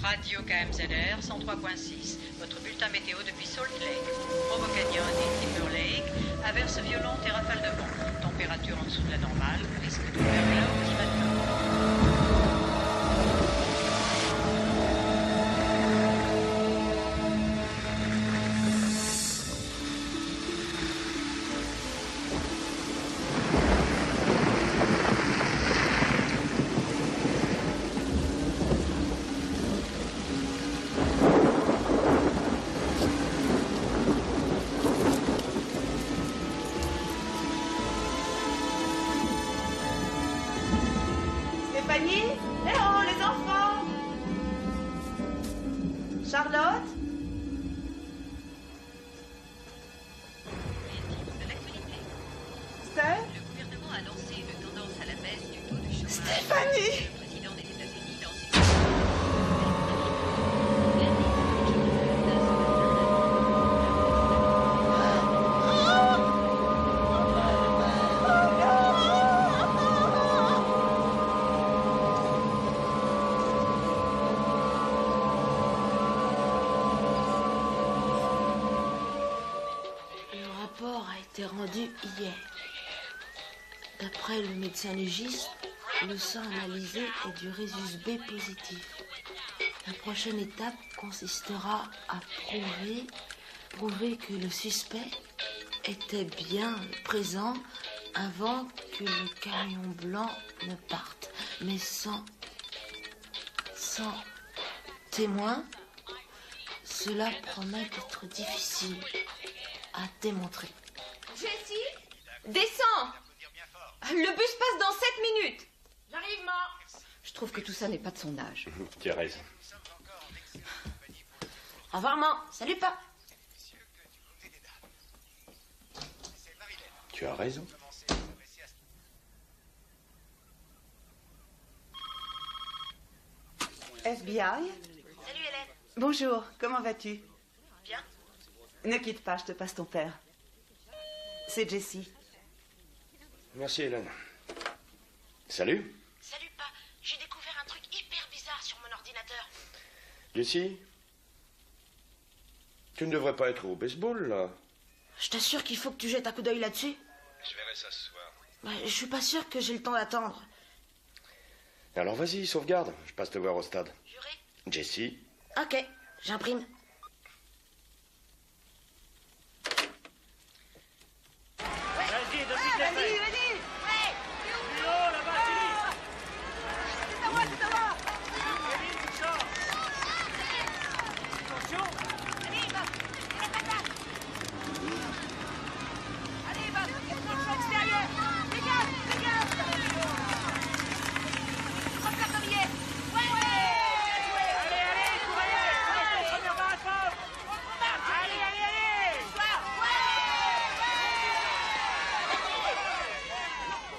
Radio KMZR 103.6, votre bulletin météo depuis Salt Lake. Provo Canyon et Timber Lake, averses violentes et rafales de vent. Température en dessous de la normale, risque de verglas ce matin. Charlotte? Steph? Le gouvernement a lancé une tendance à la baisse du taux de chômage. Stéphanie! Le président des États-Unis lance rendu hier. D'après le médecin légiste, le sang analysé est du résus B positif. La prochaine étape consistera à prouver que le suspect était bien présent avant que le camion blanc ne parte. Mais sans témoin, cela promet d'être difficile à démontrer. Jessie, descends. Le bus passe dans 7 minutes. J'arrive, maman. Je trouve que tout ça n'est pas de son âge. Tu as raison. Au revoir, maman. Salut, pas. Tu as raison. FBI? Salut, Hélène. Bonjour, comment vas-tu? Bien. Ne quitte pas, je te passe ton père. C'est Jessie. Merci, Hélène. Salut. Salut, pas. J'ai découvert un truc hyper bizarre sur mon ordinateur. Jessie, tu ne devrais pas être au baseball, là. Je t'assure qu'il faut que tu jettes un coup d'œil là-dessus. Je verrai ça ce soir. Je suis pas sûr que j'ai le temps d'attendre. Alors vas-y, sauvegarde. Je passe te voir au stade. Juré? Jessie. Ok, j'imprime. Vas-y, depuis le Vas-y, vas-y! plus haut, là-bas, Philippe. C'est à moi, c'est à moi! Kevin, tu sors. Attention. Allez, va! Et la patate! Allez, va! Attention extérieur! Dégage, dégage! Prends la première! Allez, allez, courez. Première barre à fond. Allez, allez, allez.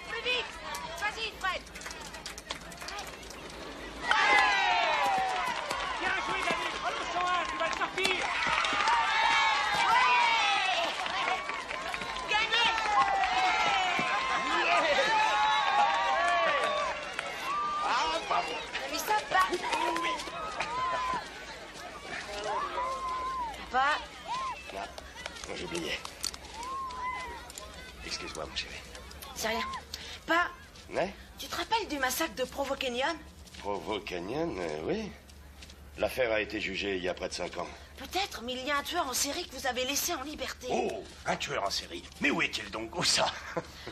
Plus vite! Vas-y, Fred! Bien joué, David. Relance son 1, tu vas le sortir. T'as vu ça, pas? Papa, Là, j'oubliais. Excuse-moi, mon chéri. c'est rien. Pas, Ouais? tu te rappelles du massacre de Provo Canyon? Provo Canyon, oui. L'affaire a été jugée il y a près de 5 ans. Peut-être, mais il y a un tueur en série que vous avez laissé en liberté. Oh, un tueur en série. Mais où est-il donc? Où ça?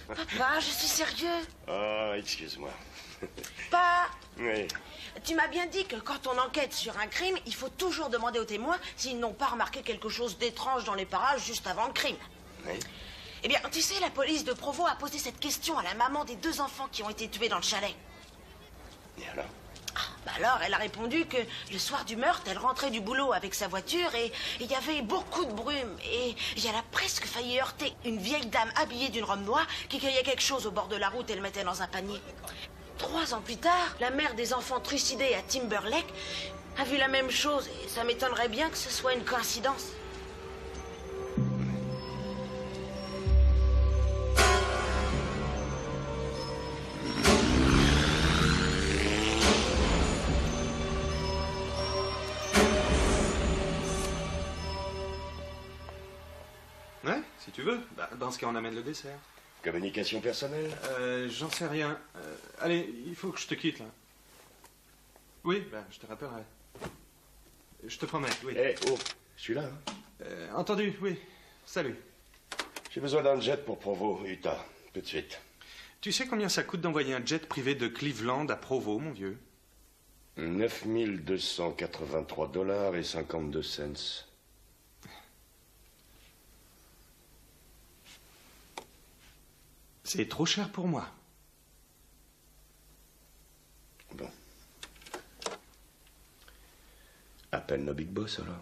Papa, je suis sérieux. Oh, excuse-moi. Pas, Oui. tu m'as bien dit que quand on enquête sur un crime, il faut toujours demander aux témoins s'ils n'ont pas remarqué quelque chose d'étrange dans les parages juste avant le crime. Oui. Eh bien, tu sais, la police de Provo a posé cette question à la maman des 2 enfants qui ont été tués dans le chalet. Et alors? Alors, elle a répondu que le soir du meurtre, elle rentrait du boulot avec sa voiture et il y avait beaucoup de brume. Et elle a presque failli heurter une vieille dame habillée d'une robe noire qui cueillait quelque chose au bord de la route et le mettait dans un panier. 3 ans plus tard, la mère des enfants trucidés à Timber Lake a vu la même chose et ça m'étonnerait bien que ce soit une coïncidence. Si tu veux. Bah, dans ce cas, on amène le dessert. Communication personnelle? J'en sais rien. Allez, il faut que je te quitte, là. Oui, bah, je te rappellerai. Je te promets, oui. Eh, oh, je suis là. Hein. Entendu, oui. Salut. J'ai besoin d'un jet pour Provo, Utah. Tout de suite. Tu sais combien ça coûte d'envoyer un jet privé de Cleveland à Provo, mon vieux? 9 283 $ et 52 cents. C'est trop cher pour moi. Bon. Appelle nos big boss, alors.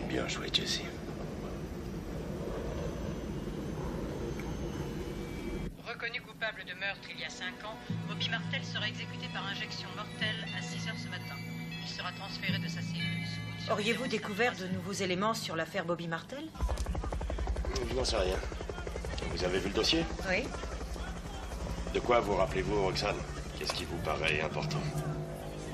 Bien joué, Jesse. Reconnu coupable de meurtre il y a 5 ans, Bobby Martel sera exécuté par injection mortelle à 6 heures ce matin. Il sera transféré de sa cellule. Auriez-vous découvert de nouveaux éléments sur l'affaire Bobby Martel? Je n'en sais rien. Vous avez vu le dossier? Oui. De quoi vous rappelez-vous, Roxane? Qu'est-ce qui vous paraît important?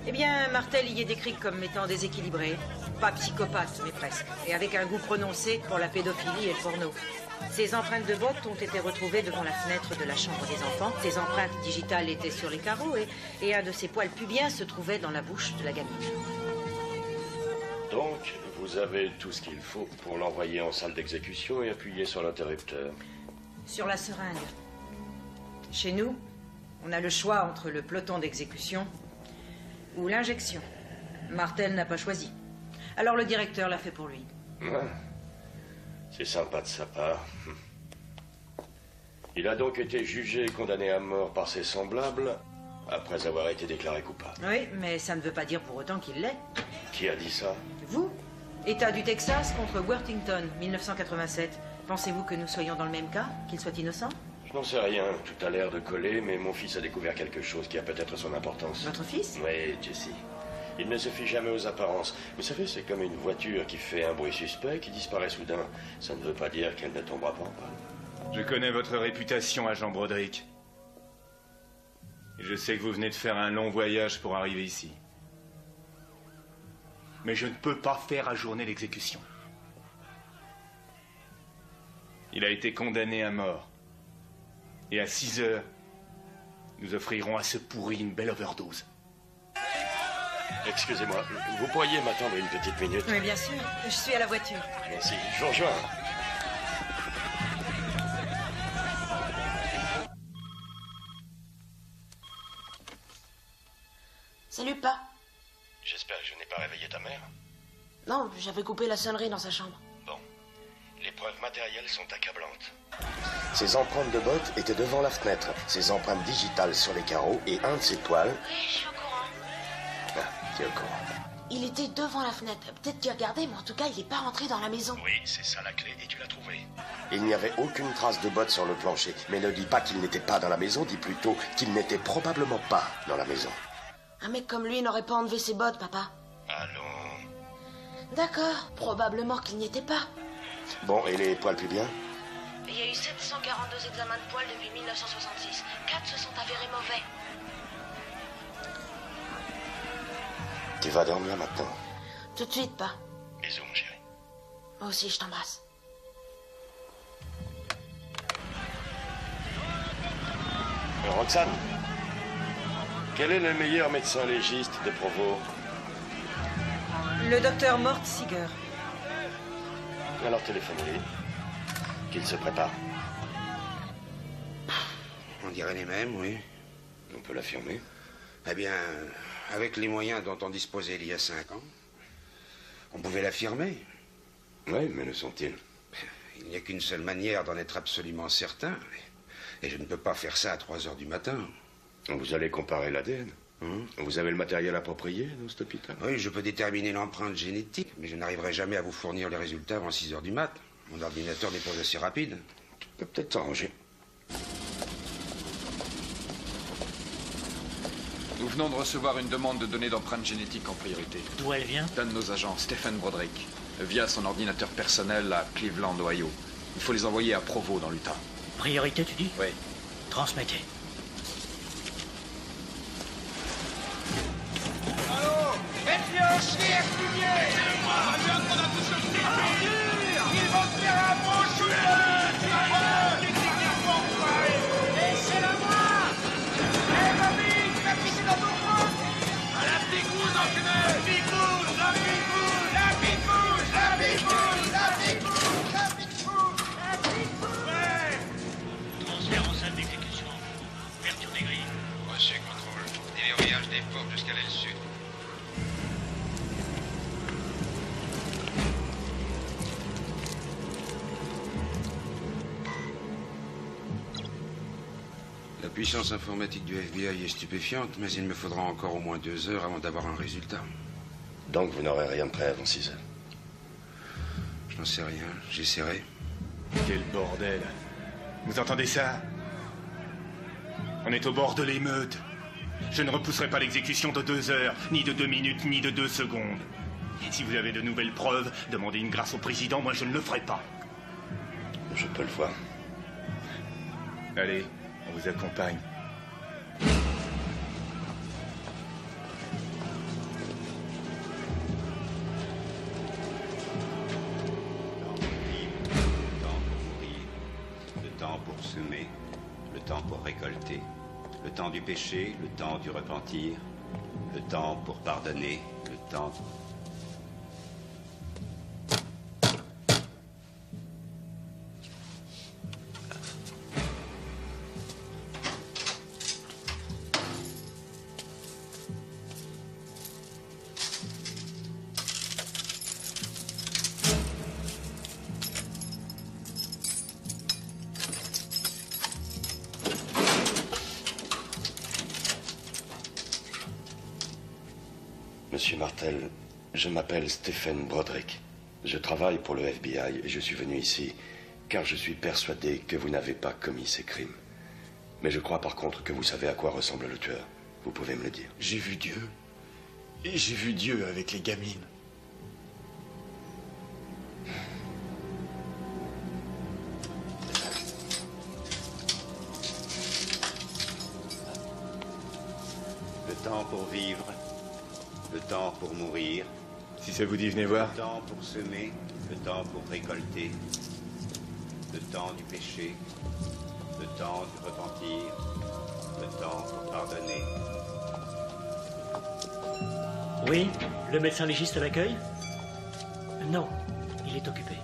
Eh bien, Martel y est décrit comme étant déséquilibré. Pas psychopathe, mais presque. Et avec un goût prononcé pour la pédophilie et le porno. Ses empreintes de bottes ont été retrouvées devant la fenêtre de la chambre des enfants. Ses empreintes digitales étaient sur les carreaux et un de ses poils pubiens se trouvait dans la bouche de la gamine. Donc, vous avez tout ce qu'il faut pour l'envoyer en salle d'exécution et appuyer sur l'interrupteur. Sur la seringue. Chez nous, on a le choix entre le peloton d'exécution ou l'injection. Martel n'a pas choisi. Alors le directeur l'a fait pour lui. Ouais. C'est sympa de sa part. Il a donc été jugé et condamné à mort par ses semblables après avoir été déclaré coupable. Oui, mais ça ne veut pas dire pour autant qu'il l'est. Qui a dit ça? Vous? État du Texas contre Worthington, 1987. Pensez-vous que nous soyons dans le même cas? Qu'il soit innocent? Je n'en sais rien. Tout a l'air de coller, mais mon fils a découvert quelque chose qui a peut-être son importance. Votre fils? Oui, Jesse. Il ne se fie jamais aux apparences. Vous savez, c'est comme une voiture qui fait un bruit suspect, qui disparaît soudain. Ça ne veut pas dire qu'elle ne tombera pas en panne. Je connais votre réputation, agent Broderick. Et je sais que vous venez de faire un long voyage pour arriver ici. Mais je ne peux pas faire ajourner l'exécution. Il a été condamné à mort. Et à 6 heures, nous offrirons à ce pourri une belle overdose. Excusez-moi, vous pourriez m'attendre une petite minute? Oui, bien sûr. Je suis à la voiture. Merci, je vous rejoins. Salut, Pa. J'espère que je n'ai pas réveillé ta mère. Non, j'avais coupé la sonnerie dans sa chambre. Bon, les preuves matérielles sont accablantes. Ses empreintes de bottes étaient devant la fenêtre, ses empreintes digitales sur les carreaux et un de ses poils... Oui, je suis au courant. Ah, tu es au courant. Il était devant la fenêtre. Peut-être qu'il regardait, mais en tout cas, il n'est pas rentré dans la maison. Oui, c'est ça la clé, et tu l'as trouvée. Il n'y avait aucune trace de bottes sur le plancher, mais ne dis pas qu'il n'était pas dans la maison, dis plutôt qu'il n'était probablement pas dans la maison. Un mec comme lui n'aurait pas enlevé ses bottes, papa. Allons. D'accord, probablement qu'il n'y était pas. Bon, et les poils pubiens? Il y a eu 742 examens de poils depuis 1966. 4 se sont avérés mauvais. Tu vas dormir maintenant? Tout de suite, pas. Bisous, mon chéri. Moi aussi, je t'embrasse. Roxane, quel est le meilleur médecin légiste de Provo? Le docteur Mort Seeger. Alors téléphonez-lui. Qu'il se prépare. On dirait les mêmes, oui. On peut l'affirmer. Eh bien, avec les moyens dont on disposait il y a 5 ans, on pouvait l'affirmer. Oui, mais le sont-ils? Il n'y a qu'une seule manière d'en être absolument certain. Et je ne peux pas faire ça à 3 heures du matin. Vous allez comparer l'ADN? Vous avez le matériel approprié dans cet hôpital? Oui, je peux déterminer l'empreinte génétique, mais je n'arriverai jamais à vous fournir les résultats avant 6 heures du mat. Mon ordinateur n'est pas assez rapide. Tu peux peut-être s'arranger. Nous venons de recevoir une demande de données d'empreintes génétiques en priorité. D'où elle vient? D'un de nos agents, Stephen Broderick, via son ordinateur personnel à Cleveland, Ohio. Il faut les envoyer à Provo, dans l'Utah. Priorité, tu dis? Oui. Transmettez. Allô? Transfert en salle d'exécution. Ouverture des grilles. Reçu, contrôle. Déverrouillage des portes jusqu'à l'aile sud. La puissance informatique du FBI est stupéfiante, mais il me faudra encore au moins 2 heures avant d'avoir un résultat. Donc vous n'aurez rien prêt avant 6 heures. Je n'en sais rien, j'essaierai. Quel bordel. Vous entendez ça? On est au bord de l'émeute. Je ne repousserai pas l'exécution de 2 heures, ni de 2 minutes, ni de 2 secondes. Et si vous avez de nouvelles preuves, demandez une grâce au président, moi je ne le ferai pas. Je peux le voir. Allez, on vous accompagne. Le temps pour semer, le temps pour récolter, le temps du péché, le temps du repentir, le temps pour pardonner, le temps... Monsieur Martel, je m'appelle Stephen Broderick. Je travaille pour le FBI et je suis venu ici car je suis persuadé que vous n'avez pas commis ces crimes. Mais je crois par contre que vous savez à quoi ressemble le tueur. Vous pouvez me le dire. J'ai vu Dieu. Et j'ai vu Dieu avec les gamines. Le temps pour vivre, le temps pour mourir. Si ça vous dit, venez voir. Le temps pour semer, le temps pour récolter, le temps du péché, le temps du repentir, le temps pour pardonner. Oui, le médecin légiste à l'accueil? Non, il est occupé.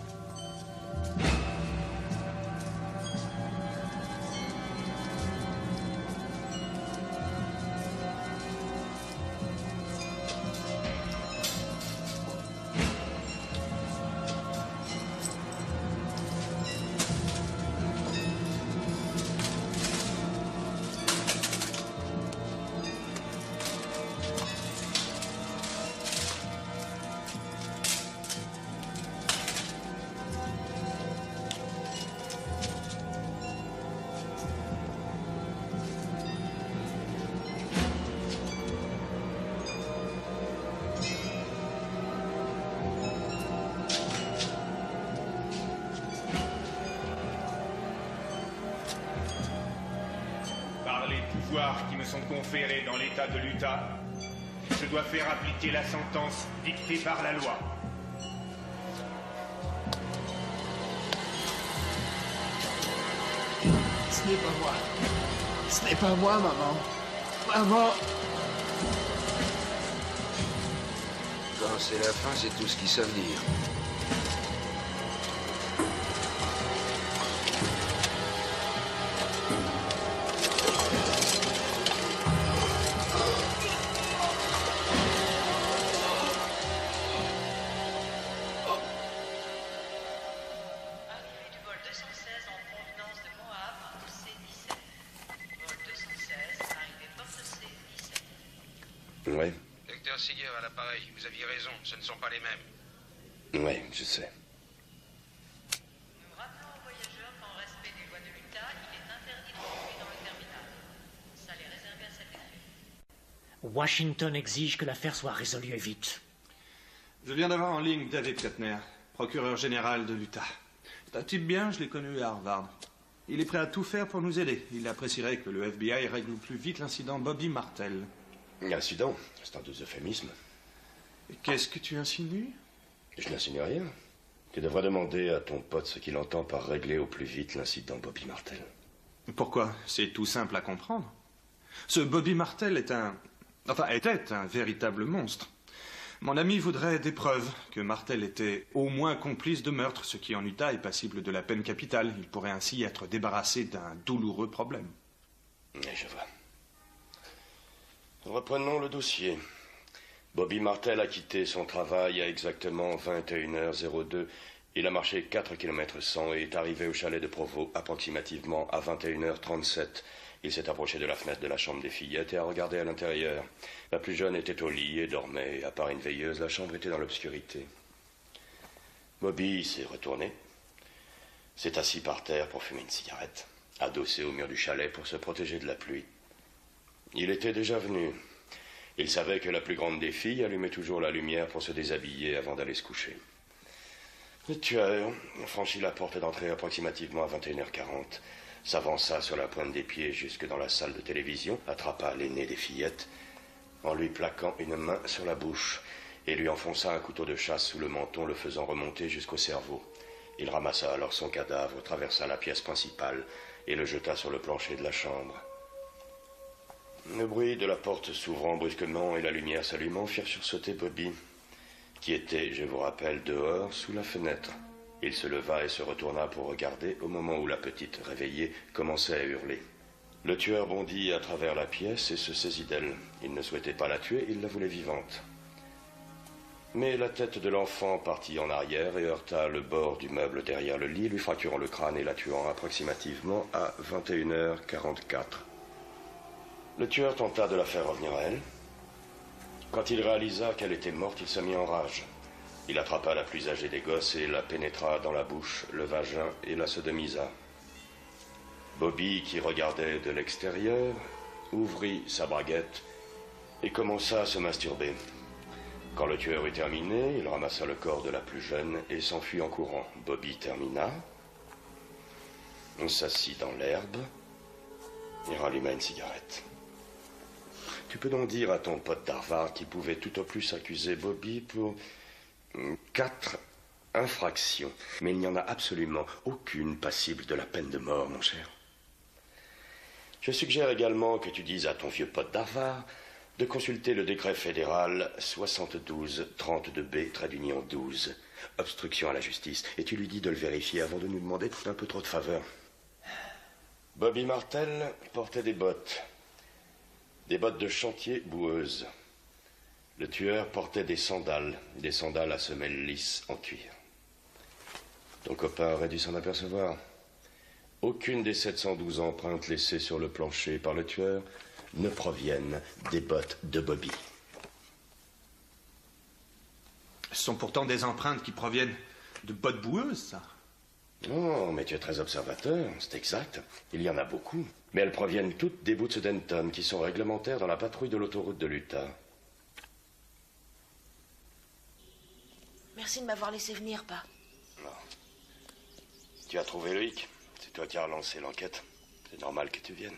Qui me sont conférés dans l'État de l'Utah, je dois faire appliquer la sentence dictée par la loi. Ce n'est pas moi. Ce n'est pas moi, maman. Maman. Quand c'est la fin, c'est tout ce qu'ils savent dire. Oui. Docteur Seeger à l'appareil, vous aviez raison, ce ne sont pas les mêmes. Oui, je sais. Nous rappelons aux voyageurs qu'en respect des lois de l'Utah, il est interdit de conduire dans le terminal. Ça les réservé à cet effet. Washington exige que l'affaire soit résolue et vite. Je viens d'avoir en ligne David Kuttner, procureur général de l'Utah. C'est un type bien, je l'ai connu à Harvard. Il est prêt à tout faire pour nous aider. Il apprécierait que le FBI règle plus vite l'incident Bobby Martel. Incident, c'est un deux euphémismes. Qu'est-ce que tu insinues? Je n'insinue rien. Tu devrais demander à ton pote ce qu'il entend par régler au plus vite l'incident Bobby Martel. Pourquoi? C'est tout simple à comprendre. Ce Bobby Martel était un véritable monstre. Mon ami voudrait des preuves que Martel était au moins complice de meurtre, ce qui en Utah est passible de la peine capitale. Il pourrait ainsi être débarrassé d'un douloureux problème. Oui, je vois. Reprenons le dossier. Bobby Martel a quitté son travail à exactement 21h02. Il a marché 4 km 100 et est arrivé au chalet de Provo approximativement à 21h37. Il s'est approché de la fenêtre de la chambre des fillettes et a regardé à l'intérieur. La plus jeune était au lit et dormait. À part une veilleuse, la chambre était dans l'obscurité. Bobby s'est retourné, s'est assis par terre pour fumer une cigarette, adossé au mur du chalet pour se protéger de la pluie. Il était déjà venu. Il savait que la plus grande des filles allumait toujours la lumière pour se déshabiller avant d'aller se coucher. Le tueur franchit la porte d'entrée approximativement à 21h40, s'avança sur la pointe des pieds jusque dans la salle de télévision, attrapa l'aînée des fillettes, en lui plaquant une main sur la bouche, et lui enfonça un couteau de chasse sous le menton, le faisant remonter jusqu'au cerveau. Il ramassa alors son cadavre, traversa la pièce principale et le jeta sur le plancher de la chambre. Le bruit de la porte s'ouvrant brusquement et la lumière s'allumant firent sursauter Bobby, qui était, je vous rappelle, dehors sous la fenêtre. Il se leva et se retourna pour regarder au moment où la petite, réveillée, commençait à hurler. Le tueur bondit à travers la pièce et se saisit d'elle. Il ne souhaitait pas la tuer, il la voulait vivante. Mais la tête de l'enfant partit en arrière et heurta le bord du meuble derrière le lit, lui fracturant le crâne et la tuant approximativement à 21h44. Le tueur tenta de la faire revenir à elle. Quand il réalisa qu'elle était morte, il se mit en rage. Il attrapa la plus âgée des gosses et la pénétra dans la bouche, le vagin et la sodomisa. Bobby, qui regardait de l'extérieur, ouvrit sa braguette et commença à se masturber. Quand le tueur eut terminé, il ramassa le corps de la plus jeune et s'enfuit en courant. Bobby termina, on s'assit dans l'herbe et ralluma une cigarette. Tu peux donc dire à ton pote d'Harvard qu'il pouvait tout au plus accuser Bobby pour 4 infractions. Mais il n'y en a absolument aucune passible de la peine de mort, mon cher. Je suggère également que tu dises à ton vieux pote d'Harvard de consulter le décret fédéral 72-32B-12, obstruction à la justice, et tu lui dis de le vérifier avant de nous demander un peu trop de faveurs. Bobby Martel portait des bottes de chantier boueuses. Le tueur portait des sandales à semelles lisses en cuir. Ton copain aurait dû s'en apercevoir. Aucune des 712 empreintes laissées sur le plancher par le tueur ne proviennent des bottes de Bobby. Ce sont pourtant des empreintes qui proviennent de bottes boueuses, ça. Oh, mais tu es très observateur, c'est exact. Il y en a beaucoup. Mais elles proviennent toutes des boots Denton, qui sont réglementaires dans la patrouille de l'autoroute de l'Utah. Merci de m'avoir laissé venir, Pa. Non. Tu as trouvé le hic. C'est toi qui as relancé l'enquête. C'est normal que tu viennes.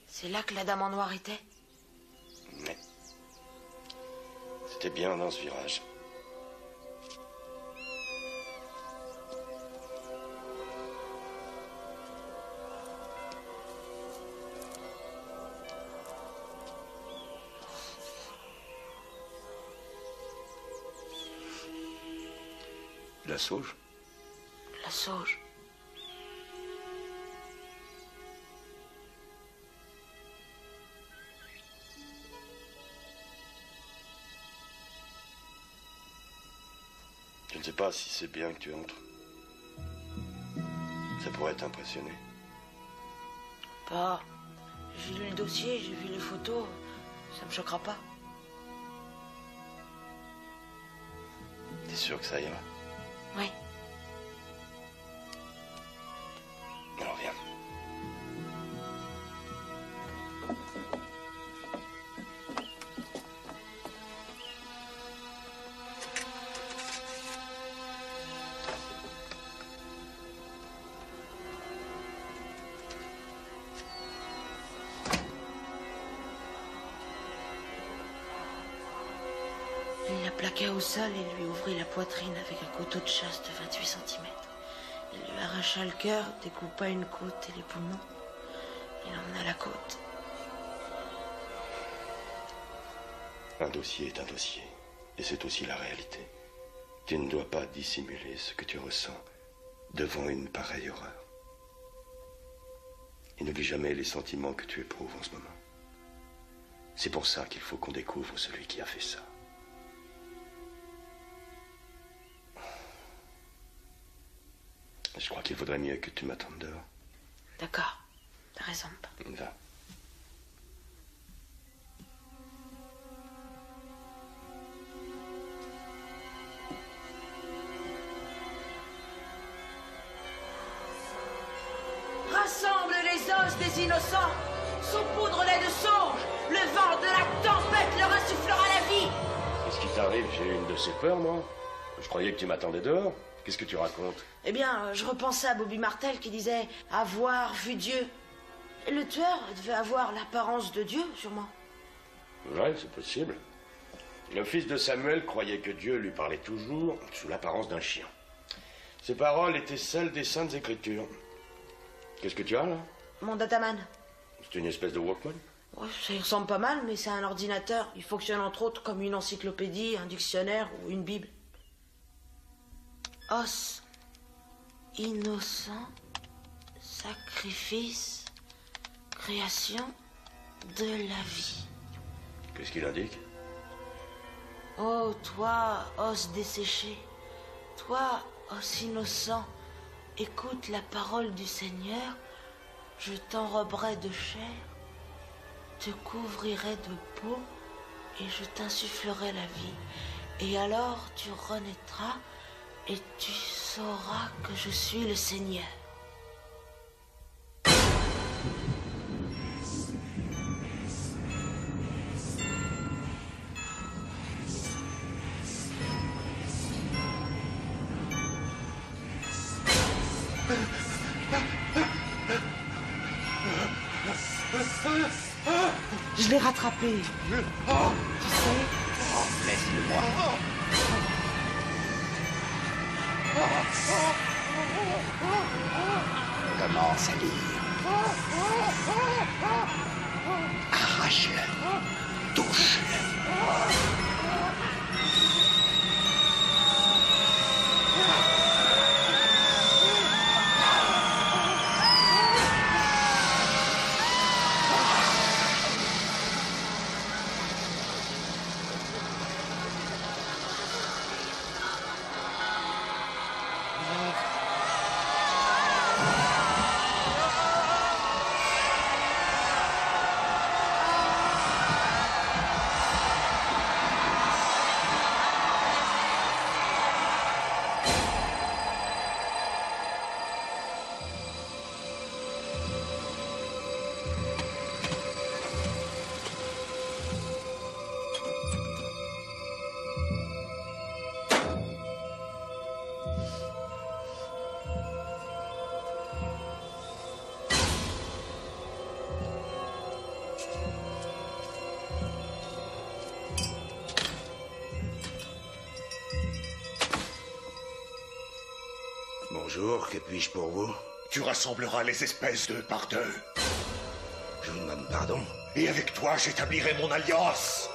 C'est là que la dame en noir était? Mais c'était bien dans ce virage. La sauge? La sauge. Je ne sais pas si c'est bien que tu entres. Ça pourrait t'impressionner. Pa, j'ai lu le dossier, j'ai vu les photos. Ça me choquera pas. T'es sûr que ça ira? Oui. Alors viens. Il la plaqua au sol et lui ouvrit la poitrine avec un couteau de chasse de 28 cm. Il lui arracha le cœur, découpa une côte et les poumons. Il emmena la côte. Un dossier est un dossier. Et c'est aussi la réalité. Tu ne dois pas dissimuler ce que tu ressens devant une pareille horreur. Et n'oublie jamais les sentiments que tu éprouves en ce moment. C'est pour ça qu'il faut qu'on découvre celui qui a fait ça. Je crois qu'il vaudrait mieux que tu m'attendes dehors. D'accord, t'as raison. Va. Rassemble les os des innocents, saupoudre-les de songes, le vent de la tempête leur insufflera la vie. Qu'est-ce qui t'arrive? J'ai une de ces peurs, moi. Je croyais que tu m'attendais dehors. Qu'est-ce que tu racontes? Eh bien, je repensais à Bobby Martel qui disait avoir vu Dieu. Et le tueur devait avoir l'apparence de Dieu, sûrement. Ouais, c'est possible. Le fils de Samuel croyait que Dieu lui parlait toujours sous l'apparence d'un chien. Ses paroles étaient celles des Saintes Écritures. Qu'est-ce que tu as, là? Mon dataman. C'est une espèce de Walkman? Ouais, ça y ressemble pas mal, mais c'est un ordinateur. Il fonctionne entre autres comme une encyclopédie, un dictionnaire ou une bible. Os, innocent, sacrifice, création de la vie. Qu'est-ce qu'il indique? Oh, toi, os desséché, toi, os innocent, écoute la parole du Seigneur, je t'enroberai de chair, te couvrirai de peau, et je t'insufflerai la vie. Et alors tu renaîtras, et tu sauras que je suis le Seigneur. Je l'ai rattrapé. Tu sais? Laisse-le-moi. Commence à lire. Arrache-le. Touche-le. Bonjour, que puis-je pour vous? Tu rassembleras les espèces de par deux. Je vous demande pardon. Et avec toi, j'établirai mon alliance.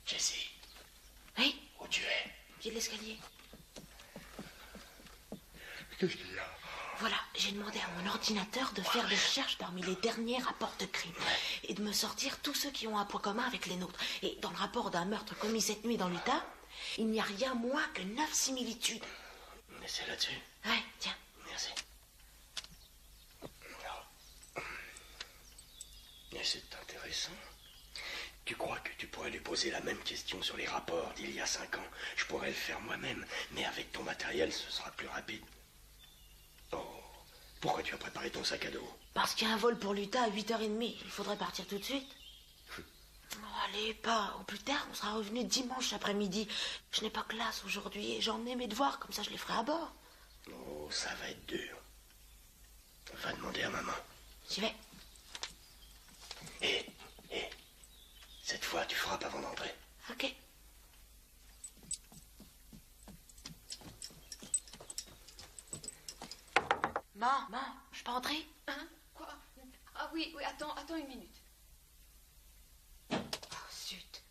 Jessie. Oui? Où tu es? Pied de l'escalier. Qu'est-ce qu'il y a? Voilà, j'ai demandé à mon ordinateur de faire des recherches parmi les derniers rapports de crime et de me sortir tous ceux qui ont un point commun avec les nôtres. Et dans le rapport d'un meurtre commis cette nuit dans l'Utah, il n'y a rien moins que 9 similitudes. Mais c'est là-dessus. Ouais, tiens. Merci. Mais c'est intéressant. Tu crois que tu pourrais lui poser la même question sur les rapports d'il y a 5 ans? Je pourrais le faire moi-même, mais avec ton matériel, ce sera plus rapide. Oh, pourquoi tu as préparé ton sac à dos? Parce qu'il y a un vol pour l'Utah à 8h30. Il faudrait partir tout de suite. Oh, allez, pas au plus tard. On sera revenu dimanche après-midi. Je n'ai pas classe aujourd'hui et j'ai emmené mes devoirs. Comme ça, je les ferai à bord. Oh, ça va être dur. Va demander à maman. J'y vais. Et, cette fois, tu frappes avant d'entrer. Ok. Maman, je peux entrer? Hein? Quoi? Ah oui, attends une minute. Oh, zut.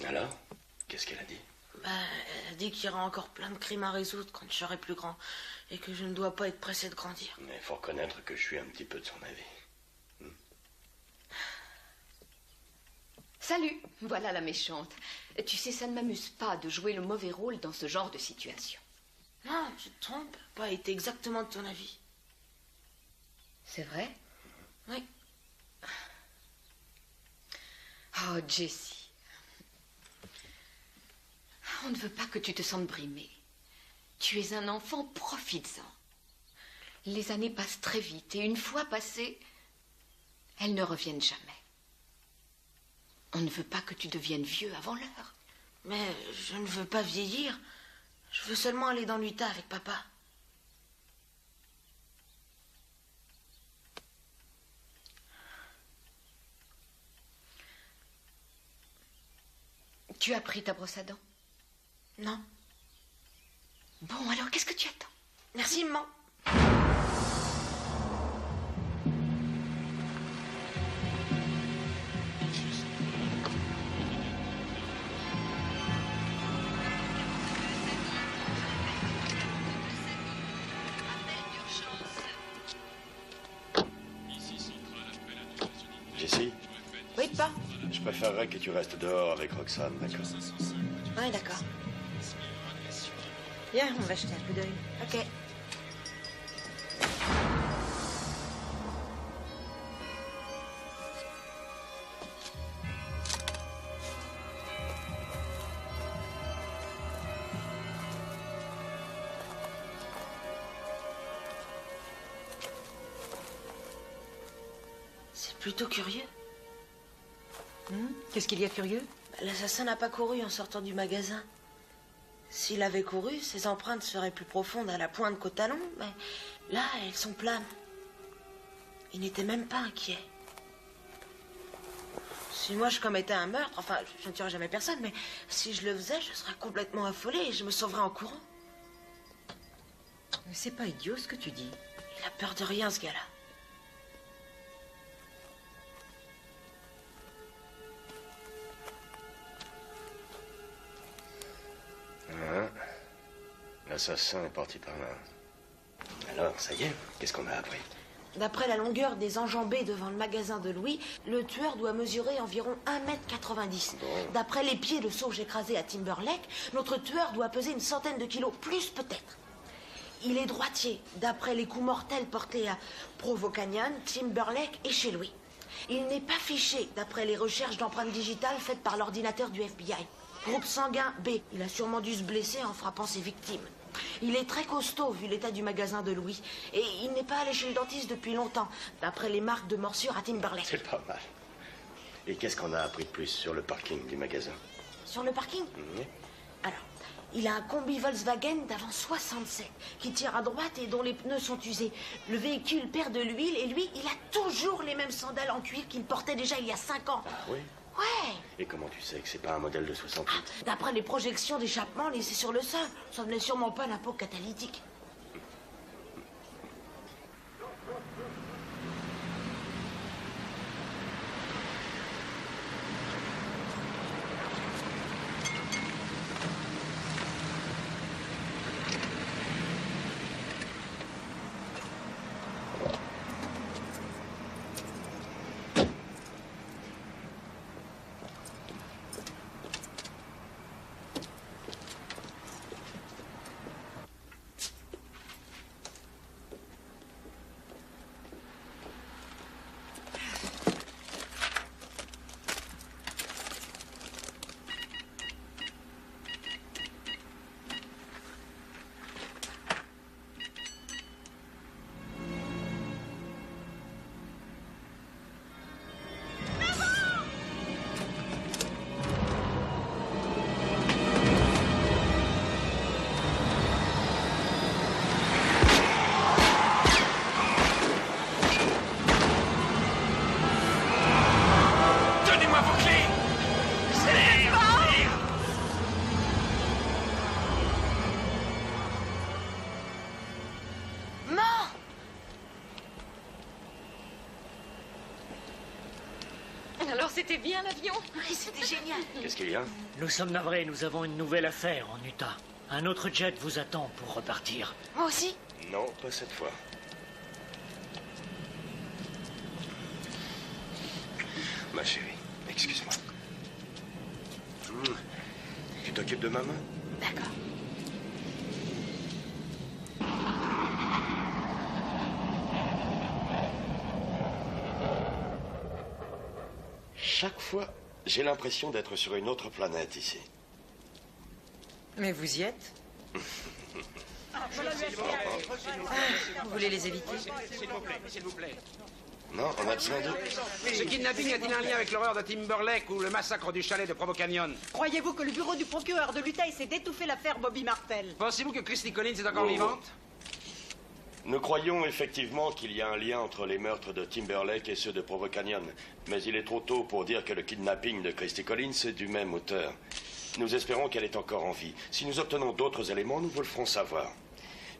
Alors, qu'est-ce qu'elle a dit? Elle a dit qu'il y aura encore plein de crimes à résoudre quand je serai plus grand et que je ne dois pas être pressé de grandir. Mais il faut reconnaître que je suis un petit peu de son avis. Salut, voilà la méchante. Tu sais, ça ne m'amuse pas de jouer le mauvais rôle dans ce genre de situation. Non, tu te trompes. Pas été exactement de ton avis. C'est vrai? Oui. Oh, Jessie. On ne veut pas que tu te sentes brimée. Tu es un enfant, profites-en. Les années passent très vite et une fois passées, elles ne reviennent jamais. On ne veut pas que tu deviennes vieux avant l'heure. Mais je ne veux pas vieillir. Je veux seulement aller dans l'Utah avec papa. Tu as pris ta brosse à dents? Non. Bon, alors qu'est-ce que tu attends? Merci, maman. Jessie? Oui, pas. Je préférerais que tu restes dehors avec Roxane, d'accord? Oui, d'accord. Viens, on va jeter un coup d'œil. Ok. C'est plutôt curieux. Qu'est-ce qu'il y a de curieux? L'assassin n'a pas couru en sortant du magasin. S'il avait couru, ses empreintes seraient plus profondes à la pointe qu'au talon, mais là, elles sont planes. Il n'était même pas inquiet. Si moi je commettais un meurtre, enfin, je ne tuerais jamais personne, mais si je le faisais, je serais complètement affolée et je me sauverais en courant. Mais c'est pas idiot ce que tu dis. Il a peur de rien, ce gars-là. Hein? L'assassin est parti par là. Alors, ça y est, qu'est-ce qu'on a appris? D'après la longueur des enjambées devant le magasin de Louis, le tueur doit mesurer environ 1,90 m. D'après les pieds de sauge écrasés à Timberlake, notre tueur doit peser une centaine de kilos, plus peut-être. Il est droitier, d'après les coups mortels portés à Provo Canyon, Timberlake et chez Louis. Il n'est pas fiché, d'après les recherches d'empreintes digitales faites par l'ordinateur du FBI. Groupe sanguin B. Il a sûrement dû se blesser en frappant ses victimes. Il est très costaud vu l'état du magasin de Louis. Et il n'est pas allé chez le dentiste depuis longtemps, d'après les marques de morsures à Timberlake. C'est pas mal. Et qu'est-ce qu'on a appris de plus sur le parking du magasin? Sur le parking? Alors, il a un combi Volkswagen d'avant 67 qui tire à droite et dont les pneus sont usés. Le véhicule perd de l'huile et lui, il a toujours les mêmes sandales en cuir qu'il portait déjà il y a 5 ans. Ah oui? Ouais. Et comment tu sais que c'est pas un modèle de 68? D'après les projections d'échappement laissées sur le sol, ça n'est sûrement pas la peau catalytique. Alors c'était bien l'avion? Oui, c'était génial. Qu'est-ce qu'il y a? Nous sommes navrés, nous avons une nouvelle affaire en Utah. Un autre jet vous attend pour repartir. Moi aussi? Non, pas cette fois. Ma chérie, excuse-moi. Tu t'occupes de maman? D'accord. Chaque fois, j'ai l'impression d'être sur une autre planète ici. Mais vous y êtes? Vous voulez les éviter? S'il vous plaît. Non, on a besoin d'eux. Ce kidnapping a-t-il un lien avec l'horreur de Timberlake ou le massacre du chalet de Provo Canyon? Croyez-vous que le bureau du procureur de l'Utah essaie d'étouffer l'affaire Bobby Martel? Pensez-vous que Christy Collins est encore vivante? Nous croyons effectivement qu'il y a un lien entre les meurtres de Timberlake et ceux de Provo Canyon, mais il est trop tôt pour dire que le kidnapping de Christy Collins est du même auteur. Nous espérons qu'elle est encore en vie. Si nous obtenons d'autres éléments, nous vous le ferons savoir.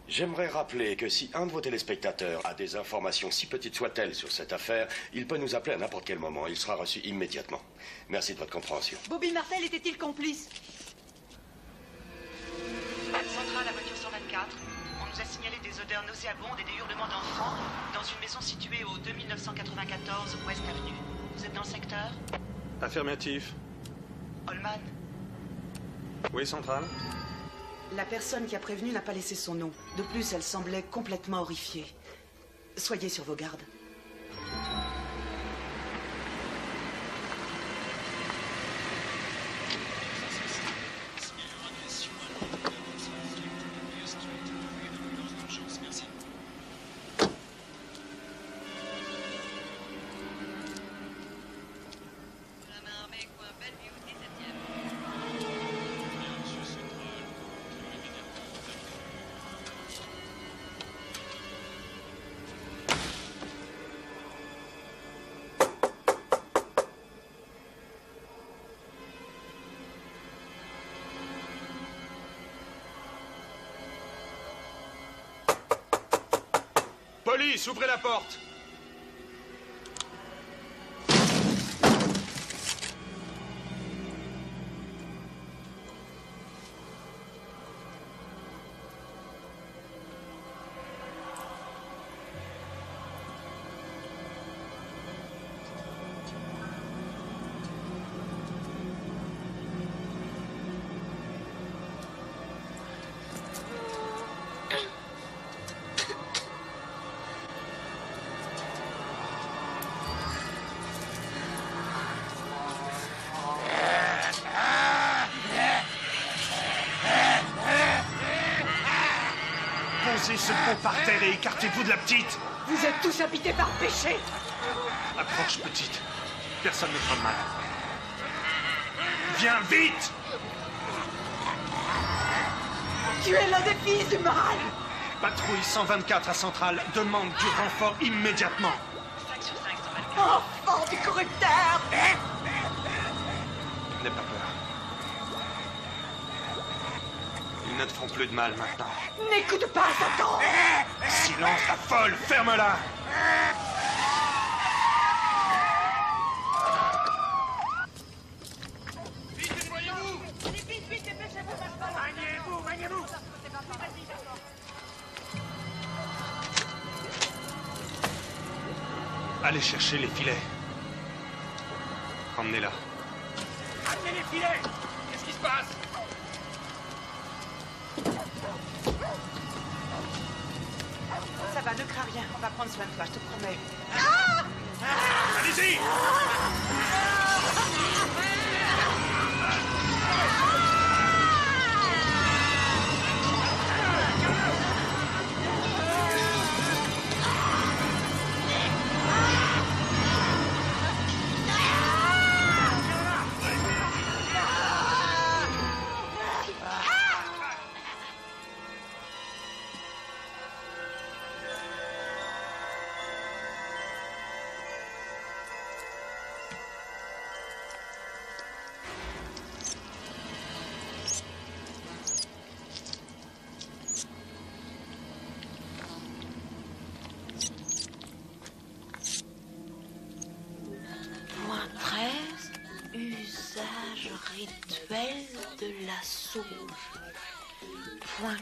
J'aimerais rappeler que si un de vos téléspectateurs a des informations, si petites soient-elles, sur cette affaire, il peut nous appeler à n'importe quel moment. Il sera reçu immédiatement. Merci de votre compréhension. Bobby Martel était-il complice? Centrale à voiture 124. On nous a signalé des odeurs nauséabondes et des hurlements d'enfants dans une maison située au 2994 West Avenue. Vous êtes dans le secteur? Affirmatif. Holman? Oui, centrale. La personne qui a prévenu n'a pas laissé son nom. De plus, elle semblait complètement horrifiée. Soyez sur vos gardes. Police, ouvrez la porte! Posez ce pot par terre et écartez-vous de la petite. Vous êtes tous habités par péché. Approche, petite. Personne ne fera de mal. Viens vite! Tu es l'un des fils du mal. Patrouille 124 à Centrale demande du renfort immédiatement. 5 sur 5, 124. Enfant du corrupteur. N'aie pas peur. Ils ne te feront plus de mal maintenant. N'écoute pas, Satan. Silence, la folle! Ferme-la! Allez chercher les filets. Emmenez-la. Amenez les filets! Qu'est-ce qui se passe? Ça va, ne crains rien. On va prendre soin de toi, je te promets. Allez-y! rituel de la sauge. Point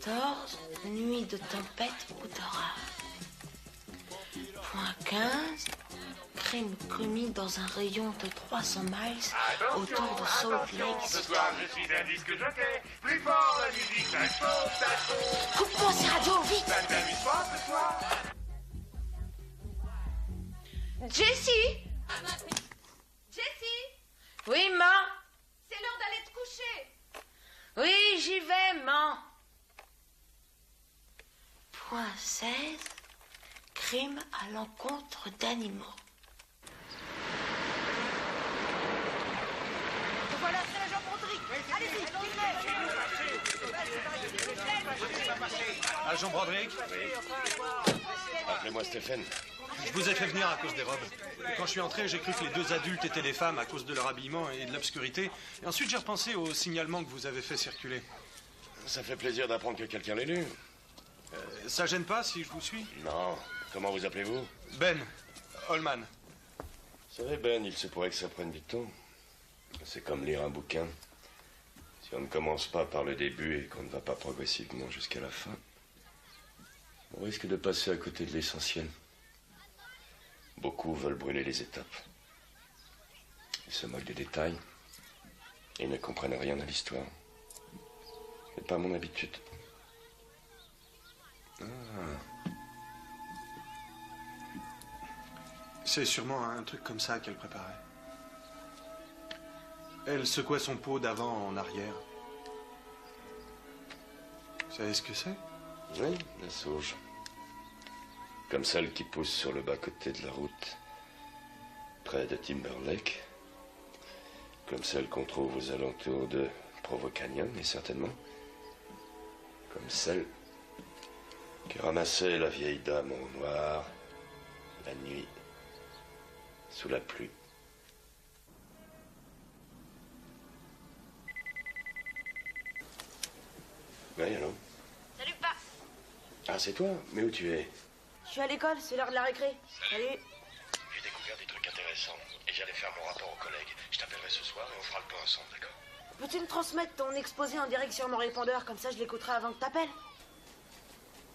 14, nuit de tempête ou d'orage. Point 15, crime commis dans un rayon de 300 miles autour de Salt Lake. Ce soir, je suis un disque jockey. Plus fort la musique, ça chauffe, ça chauffe. Coupe-moi ces radios, vite! Ça ne t'amuse pas ce soir? Jessie! Jessie, Oui, maman? c'est l'heure d'aller te coucher. Oui, j'y vais, maman. Point 16, crime à l'encontre d'animaux. Voilà, c'est l'agent Broderick. Allez-y, Agent Broderick, Appelez-moi Stéphane. je vous ai fait venir à cause des robes. Et quand je suis entré, j'ai cru que les deux adultes étaient des femmes à cause de leur habillement et de l'obscurité. Et ensuite, j'ai repensé au signalement que vous avez fait circuler. Ça fait plaisir d'apprendre que quelqu'un l'ait lu. Ça gêne pas si je vous suis? Non. Comment vous appelez-vous? Ben Holman. Vous savez, Ben, il se pourrait que ça prenne du temps. C'est comme lire un bouquin. Si on ne commence pas par le début et qu'on ne va pas progressivement jusqu'à la fin, on risque de passer à côté de l'essentiel. Beaucoup veulent brûler les étapes. Ils se moquent des détails et ne comprennent rien à l'histoire. Ce n'est pas mon habitude. C'est sûrement un truc comme ça qu'elle préparait. Elle secouait son pot d'avant en arrière. Vous savez ce que c'est? Oui, la sauge. Comme celle qui pousse sur le bas-côté de la route, près de Timberlake. Comme celle qu'on trouve aux alentours de Provo Canyon, mais certainement. Comme celle que ramassait la vieille dame en noir, la nuit, sous la pluie. Oui, allô? Salut, pas. Ah, c'est toi? Mais où tu es? Je suis à l'école, c'est l'heure de la récré. Salut. J'ai découvert des trucs intéressants et j'allais faire mon rapport aux collègues. Je t'appellerai ce soir et on fera le point ensemble, d'accord? Peux-tu me transmettre ton exposé en direct sur mon répondeur, comme ça je l'écouterai avant que t'appelles?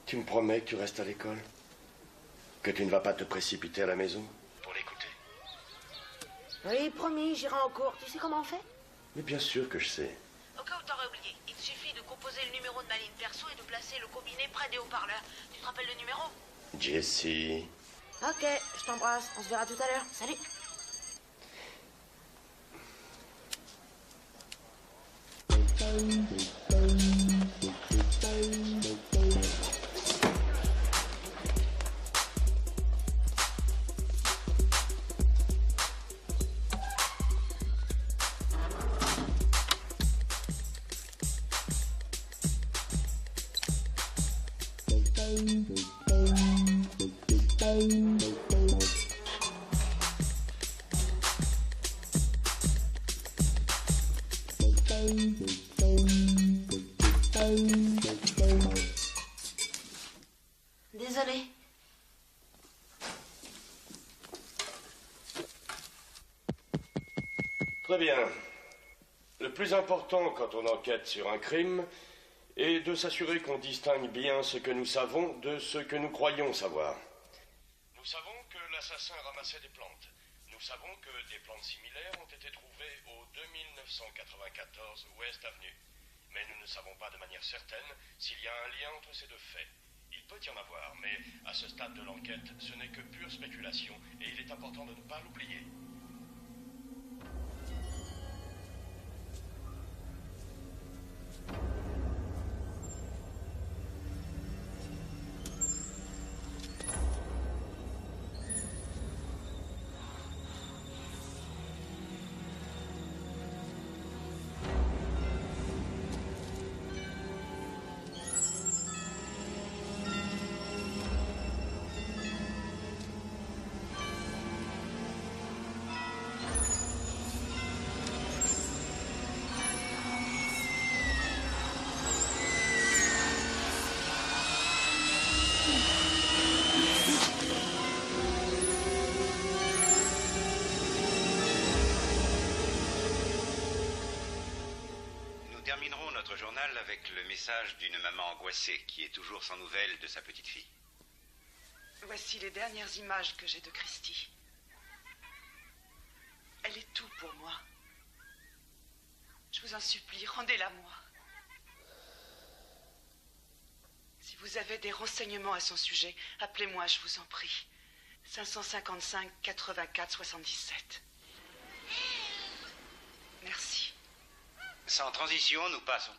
Tu me promets que tu restes à l'école? Que tu ne vas pas te précipiter à la maison pour l'écouter? Oui, promis, j'irai en cours. Tu sais comment on fait? Mais bien sûr que je sais. Au cas où t'aurais oublié, il te suffit de composer le numéro de ma ligne perso et de placer le combiné près des haut-parleurs. Tu te rappelles le numéro? Jessie. Ok, je t'embrasse. On se verra tout à l'heure. Salut. Désolée. Très bien. Le plus important quand on enquête sur un crime est de s'assurer qu'on distingue bien ce que nous savons de ce que nous croyons savoir. Nous savons que l'assassin ramassait des plantes. Nous savons que des plantes similaires ont été trouvées au 2994 West Avenue. Mais nous ne savons pas de manière certaine s'il y a un lien entre ces deux faits. Il peut y en avoir, mais à ce stade de l'enquête, ce n'est que pure spéculation et il est important de ne pas l'oublier. terminerons notre journal avec le message d'une maman angoissée qui est toujours sans nouvelles de sa petite fille. Voici les dernières images que j'ai de Christy. Elle est tout pour moi. Je vous en supplie, rendez-la moi. Si vous avez des renseignements à son sujet, appelez-moi, je vous en prie. 555 84 77. Merci. Sans transition, nous passons.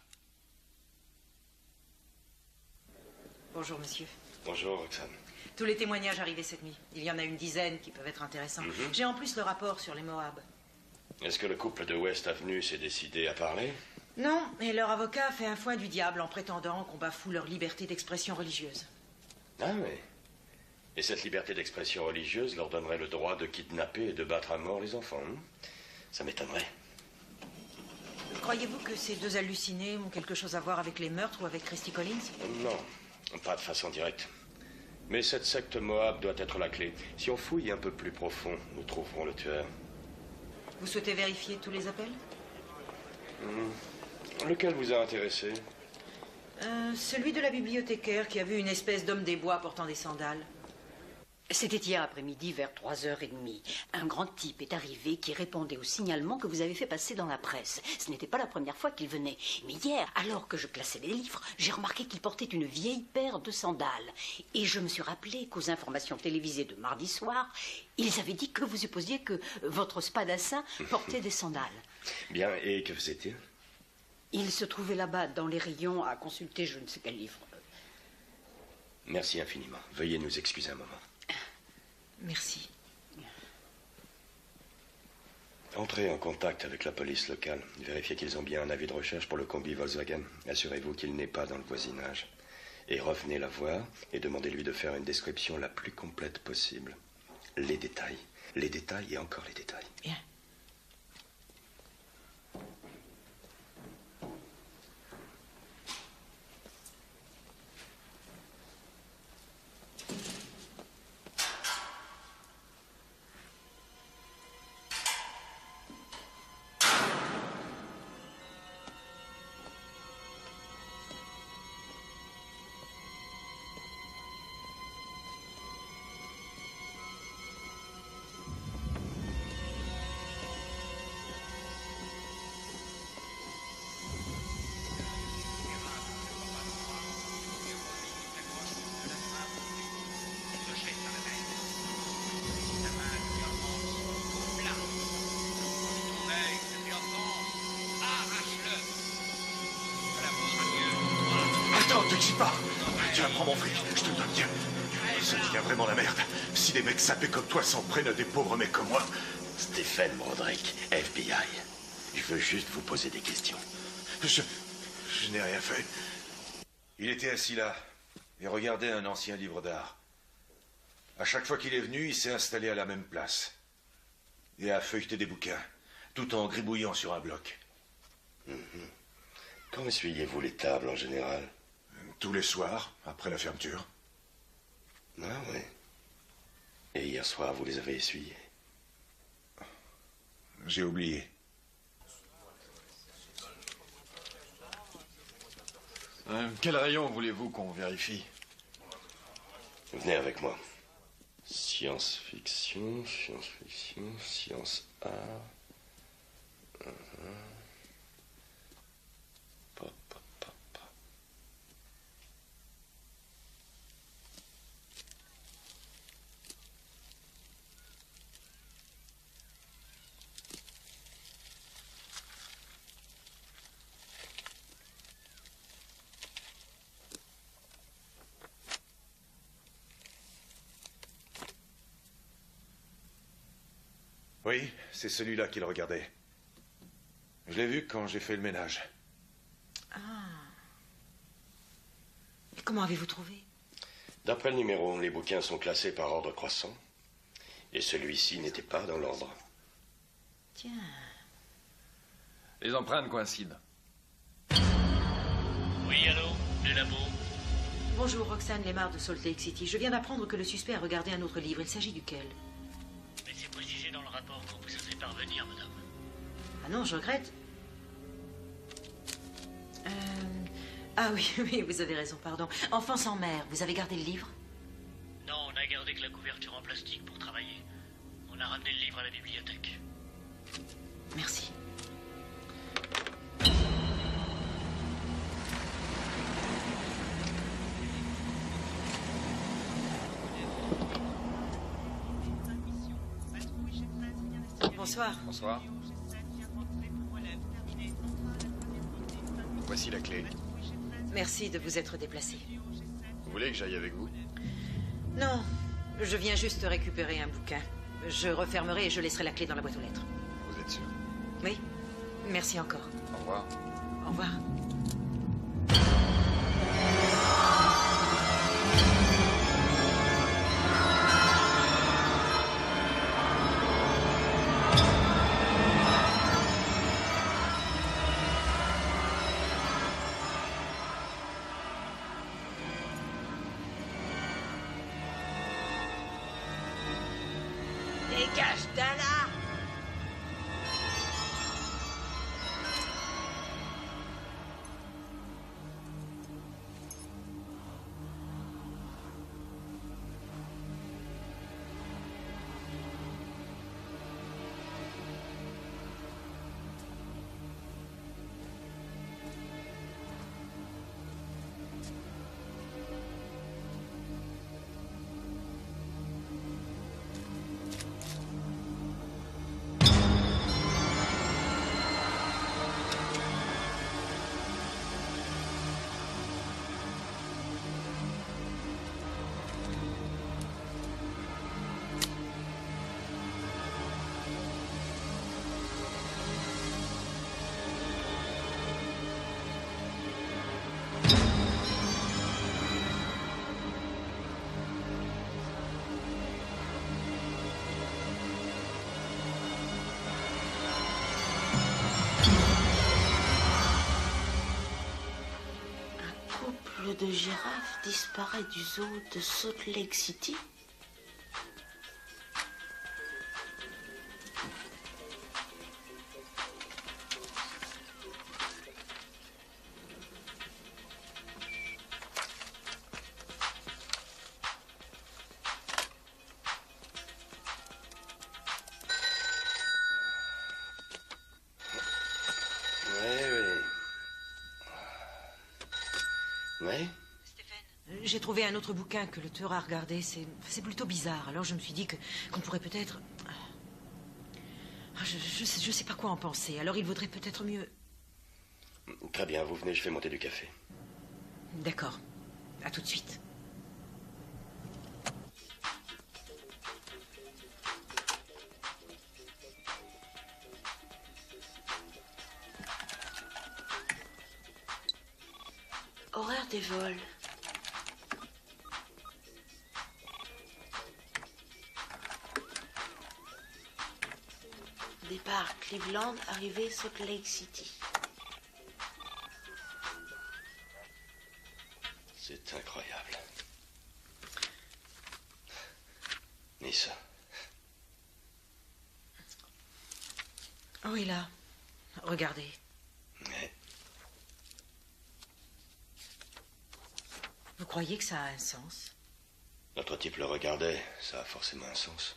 Bonjour, monsieur. Bonjour, Roxane. Tous les témoignages arrivés cette nuit. Il y en a une dizaine qui peuvent être intéressants. J'ai en plus le rapport sur les Moab. Est-ce que le couple de West Avenue s'est décidé à parler? Non, et leur avocat a fait un foin du diable en prétendant qu'on bafoue leur liberté d'expression religieuse. Ah oui. Et cette liberté d'expression religieuse leur donnerait le droit de kidnapper et de battre à mort les enfants, hein? Ça m'étonnerait. Croyez-vous que ces deux hallucinés ont quelque chose à voir avec les meurtres ou avec Christy Collins? Non, pas de façon directe. Mais cette secte Moab doit être la clé. Si on fouille un peu plus profond, nous trouverons le tueur. Vous souhaitez vérifier tous les appels? Lequel vous a intéressé? Celui de la bibliothécaire qui a vu une espèce d'homme des bois portant des sandales. C'était hier après-midi, vers 3h30. Un grand type est arrivé qui répondait au signalement que vous avez fait passer dans la presse. Ce n'était pas la première fois qu'il venait. Mais hier, alors que je classais les livres, j'ai remarqué qu'il portait une vieille paire de sandales. Et je me suis rappelé qu'aux informations télévisées de mardi soir, ils avaient dit que vous supposiez que votre spadassin portait des sandales. Bien, et que faisait-il? Il se trouvait là-bas, dans les rayons, à consulter je ne sais quel livre. Merci infiniment. Veuillez nous excuser un moment. Merci. Entrez en contact avec la police locale. Vérifiez qu'ils ont bien un avis de recherche pour le combi Volkswagen. Assurez-vous qu'il n'est pas dans le voisinage. Et revenez la voir et demandez-lui de faire une description la plus complète possible. Les détails et encore les détails. Bien. Tiens, prends mon fric, je te le donne, tiens. Ça devient vraiment la merde. Si des mecs sapés comme toi s'en prennent à des pauvres mecs comme moi. Stephen Broderick, FBI. Je veux juste vous poser des questions. Je n'ai rien fait. Il était assis là et regardait un ancien livre d'art. À chaque fois qu'il est venu, il s'est installé à la même place et a feuilleté des bouquins, tout en gribouillant sur un bloc. Quand essuyez-vous les tables en général? Tous les soirs, après la fermeture. Ah ouais. Et hier soir, vous les avez essuyés? J'ai oublié. Quel rayon voulez-vous qu'on vérifie? Venez avec moi. Science-fiction, science-art. Oui, c'est celui-là qu'il regardait. Je l'ai vu quand j'ai fait le ménage. Ah. Et comment avez-vous trouvé? D'après le numéro, les bouquins sont classés par ordre croissant. Et celui-ci n'était pas dans l'ordre. Tiens. Les empreintes coïncident. Oui, allô, les labos. Bonjour, Roxane Lemar de Salt Lake City. Je viens d'apprendre que le suspect a regardé un autre livre. Il s'agit duquel? Mais c'est précisé dans le rapport qu'on vous a fait parvenir, madame. Ah non, je regrette. Ah oui, oui, vous avez raison, pardon. Enfant sans mère, vous avez gardé le livre? Non, on a gardé que la couverture en plastique pour travailler. On a ramené le livre à la bibliothèque. Merci. Bonsoir. Bonsoir. Voici la clé. Merci de vous être déplacé. Vous voulez que j'aille avec vous? Non, je viens juste récupérer un bouquin. Je refermerai et je laisserai la clé dans la boîte aux lettres. Vous êtes sûr? Oui. Merci encore. Au revoir. Au revoir. Dégage de là! De girafes disparaît du zoo de Salt Lake City. J'ai trouvé un autre bouquin que le tueur a regardé. C'est plutôt bizarre. Alors je me suis dit qu'on pourrait peut-être... Je sais pas quoi en penser. Alors il vaudrait peut-être mieux... Très bien, vous venez, je fais monter du café. D'accord. À tout de suite. Horaire des vols. Départ Cleveland, arrivée Salt Lake City. C'est incroyable. Nice. Oui, là. Regardez. Ouais. Vous croyez que ça a un sens? Notre type le regardait, ça a forcément un sens.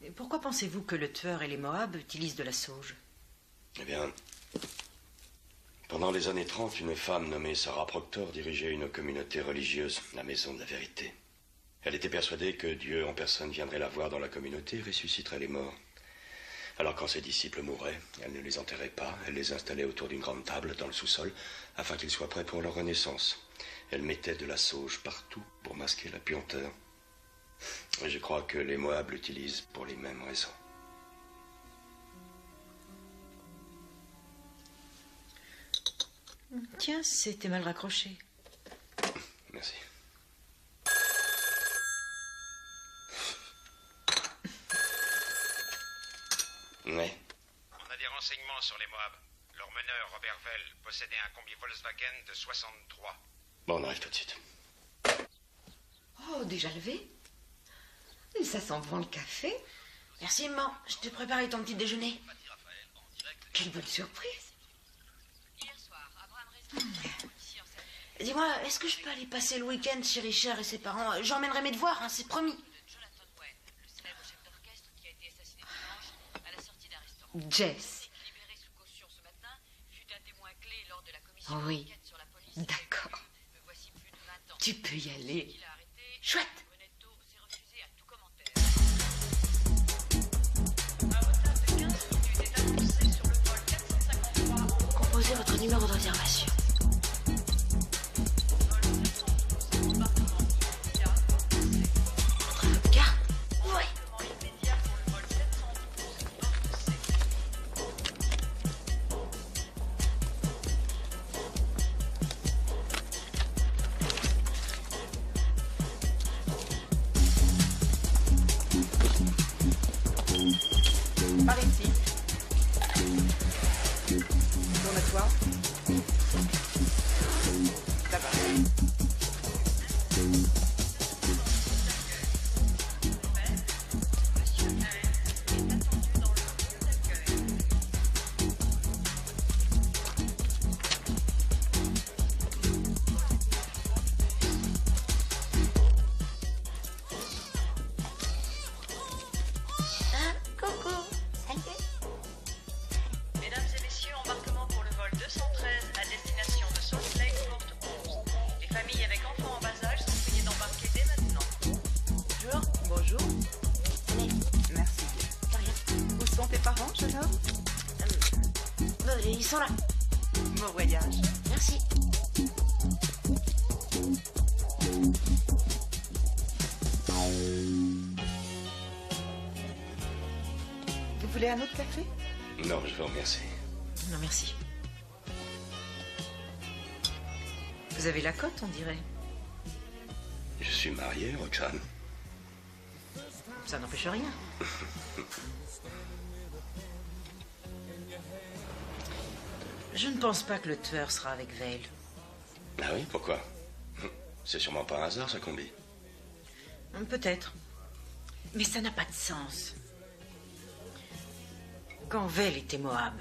Et pourquoi pensez-vous que le tueur et les Moab utilisent de la sauge? Eh bien, pendant les années 30, une femme nommée Sarah Proctor dirigeait une communauté religieuse, la Maison de la Vérité. Elle était persuadée que Dieu en personne viendrait la voir dans la communauté et ressusciterait les morts. Alors quand ses disciples mouraient, elle ne les enterrait pas, elle les installait autour d'une grande table dans le sous-sol, afin qu'ils soient prêts pour leur renaissance. Elle mettait de la sauge partout pour masquer la puanteur. Et je crois que les Moab l'utilisent pour les mêmes raisons. Tiens, c'était mal raccroché. Merci. Oui. On a des renseignements sur les Moab. Leur meneur, Robert Vell, possédait un combi Volkswagen de 63. Bon, on arrive tout de suite. Oh, déjà levé? Ça sent bon le café. Merci, maman. Je t'ai préparé ton petit déjeuner. Quelle bonne surprise. Dis-moi, est-ce que je peux aller passer le week-end chez Richard et ses parents? J'emmènerai mes devoirs, hein, c'est promis. Jess. Oui, d'accord. Tu peux y aller. Chouette. Composez votre numéro de réservation. Votre carte? Oui. Par ici. Tourne-toi. Ça va. Coucou. Salut. Mesdames et messieurs, embarquement pour le vol 213 à destination de Salt Lake, porte 11. Les familles avec enfants en bas âge sont priées d'embarquer dès maintenant. Bonjour. Bonjour. Merci. Où sont tes parents, jeune homme? Ils sont là. Bon voyage. Merci. Vous voulez un autre café? Non, je vous remercie. Non, merci. Vous avez la cote, on dirait. Je suis marié, Roxane. Ça n'empêche rien. Je ne pense pas que le tueur sera avec Veil. Ah oui, pourquoi? C'est sûrement pas un hasard, ce combi. Peut-être. Mais ça n'a pas de sens. Quand Veil était Moab,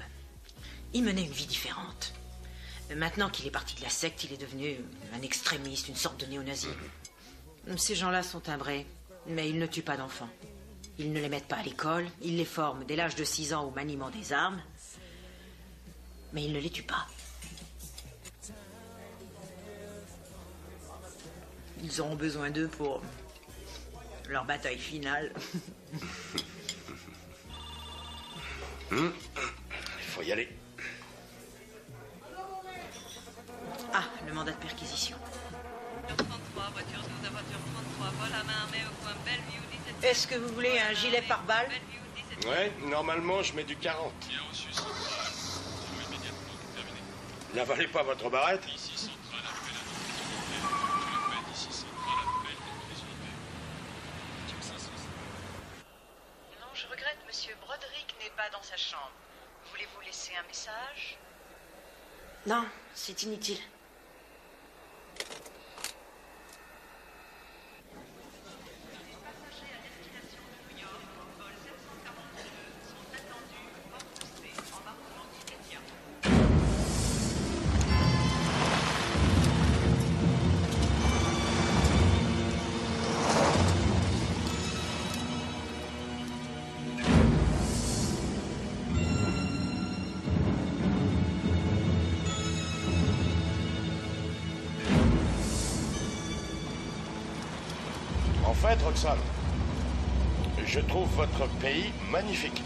il menait une vie différente. Maintenant qu'il est parti de la secte, il est devenu un extrémiste, une sorte de néo-nazi. Ces gens-là sont timbrés, mais ils ne tuent pas d'enfants. Ils ne les mettent pas à l'école, ils les forment dès l'âge de 6 ans au maniement des armes, mais ils ne les tuent pas. Ils auront besoin d'eux pour leur bataille finale. Il faut y aller. Ah, le mandat de perquisition. 33, voiture 12 à voiture 33, vol à main armée au coin Bellevue 17. Est-ce que vous voulez un gilet pare-balles? Ouais, normalement, je mets du 40. Bien reçu, central. Toujours immédiatement terminé. N'avalez pas votre barrette. Ici, central, appel à je répète, ici, central, appel à des unités. Type 500. Non, je regrette, monsieur Broderick n'est pas dans sa chambre. Voulez-vous laisser un message? Non, c'est inutile. En fait, Roxane, je trouve votre pays magnifique.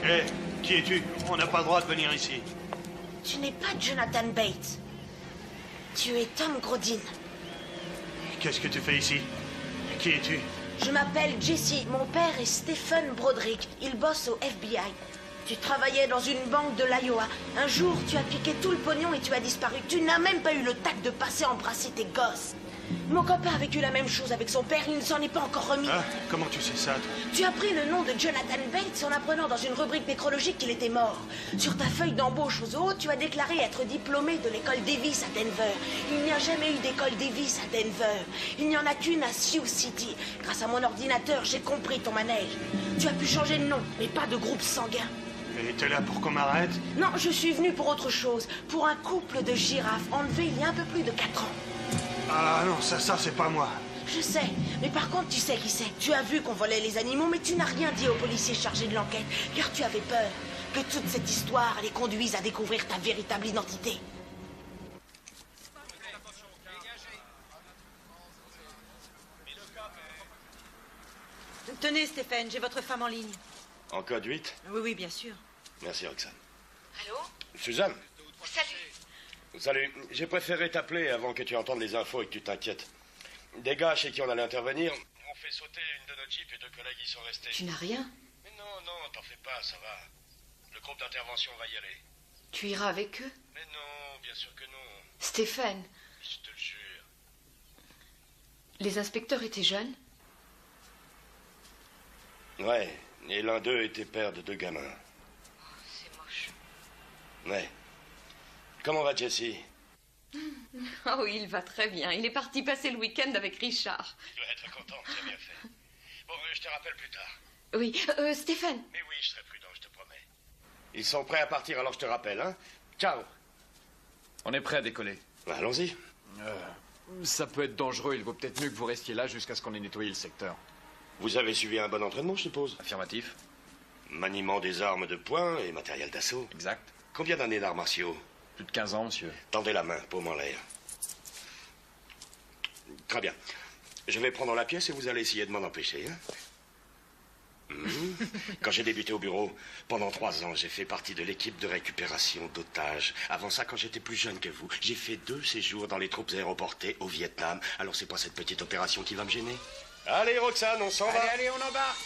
Hé, qui es-tu? On n'a pas le droit de venir ici. Tu n'es pas Jonathan Bates. Tu es Tom Grodin. Qu'est-ce que tu fais ici? Qui es-tu? Je m'appelle Jessie. Mon père est Stephen Broderick. Il bosse au FBI. Tu travaillais dans une banque de l'Iowa. Un jour, tu as piqué tout le pognon et tu as disparu. Tu n'as même pas eu le tact de passer embrasser tes gosses. Mon copain a vécu la même chose avec son père. Il ne s'en est pas encore remis. Ah, comment tu sais ça, toi? Tu as pris le nom de Jonathan Bates en apprenant dans une rubrique nécrologique qu'il était mort. Sur ta feuille d'embauche au zoo, tu as déclaré être diplômé de l'école Davis à Denver. Il n'y a jamais eu d'école Davis à Denver. Il n'y en a qu'une à Sioux City. Grâce à mon ordinateur, j'ai compris ton manège. Tu as pu changer de nom, mais pas de groupe sanguin. Et t'es là pour qu'on m'arrête? Non, je suis venu pour autre chose. Pour un couple de girafes enlevés il y a un peu plus de 4 ans. Ah non, ça c'est pas moi. Je sais, mais par contre, tu sais qui c'est. Tu as vu qu'on volait les animaux, mais tu n'as rien dit aux policiers chargés de l'enquête, car tu avais peur que toute cette histoire les conduise à découvrir ta véritable identité. Tenez, Stéphane, j'ai votre femme en ligne. En code 8? Oui, oui, bien sûr. Merci, Roxane. Allô? Suzanne? Salut. Salut. J'ai préféré t'appeler avant que tu entendes les infos et que tu t'inquiètes. Des gars chez qui on allait intervenir ont fait sauter une de nos jeeps et 2 collègues y sont restés. Tu n'as rien? Mais non, t'en fais pas, ça va. Le groupe d'intervention va y aller. Tu iras avec eux? Mais non, bien sûr que non. Stéphane. Je te le jure. Les inspecteurs étaient jeunes? Ouais, et l'un d'eux était père de 2 gamins. Oh, c'est moche. Ouais. Comment va Jessie? Oh, il va très bien. Il est parti passer le week-end avec Richard. Tu dois être content, tu as bien fait. Bon, je te rappelle plus tard. Oui, Stéphane. Mais oui, je serai prudent, je te promets. Ils sont prêts à partir, alors je te rappelle, hein? Ciao. On est prêt à décoller. Bah, allons-y. Ça peut être dangereux, il vaut peut-être mieux que vous restiez là jusqu'à ce qu'on ait nettoyé le secteur. Vous avez suivi un bon entraînement, je suppose? Affirmatif. Maniement des armes de poing et matériel d'assaut. Exact. Combien d'années d'arts martiaux? Plus de 15 ans, monsieur. Tendez la main, paume en l'air. Très bien. Je vais prendre la pièce et vous allez essayer de m'en empêcher, hein? Quand j'ai débuté au bureau, pendant 3 ans, j'ai fait partie de l'équipe de récupération d'otages. Avant ça, quand j'étais plus jeune que vous, j'ai fait 2 séjours dans les troupes aéroportées au Vietnam. Alors c'est pas cette petite opération qui va me gêner. Allez, Roxane, on s'en va. Allez, on embarque.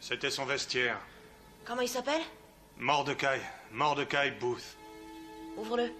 C'était son vestiaire. Comment il s'appelle? Mordecai Booth. Ouvre-le.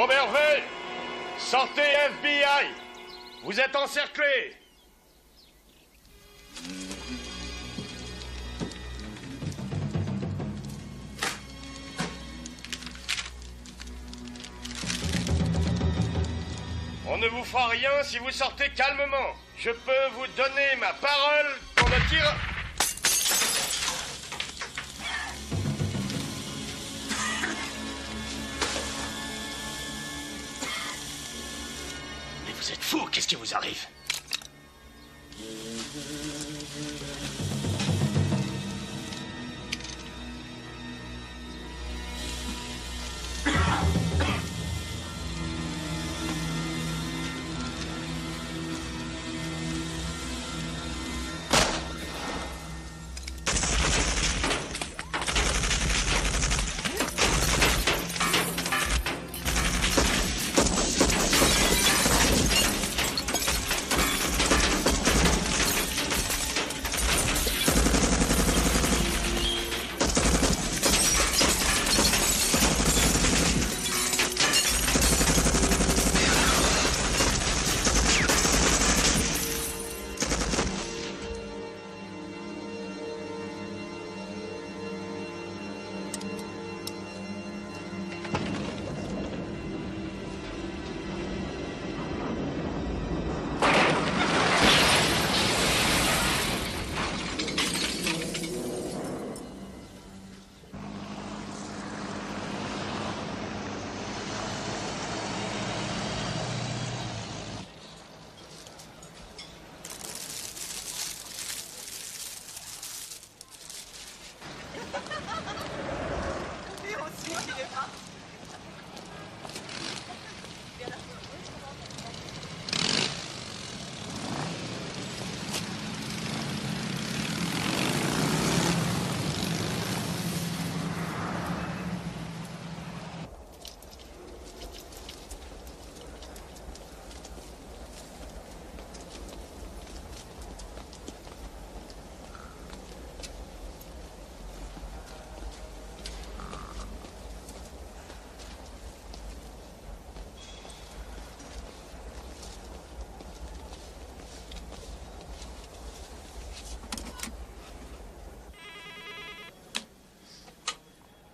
Auberville, sortez FBI. Vous êtes encerclés. On ne vous fera rien si vous sortez calmement. Je peux vous donner ma parole qu'on ne tire... Mais vous êtes fous, qu'est-ce qui vous arrive?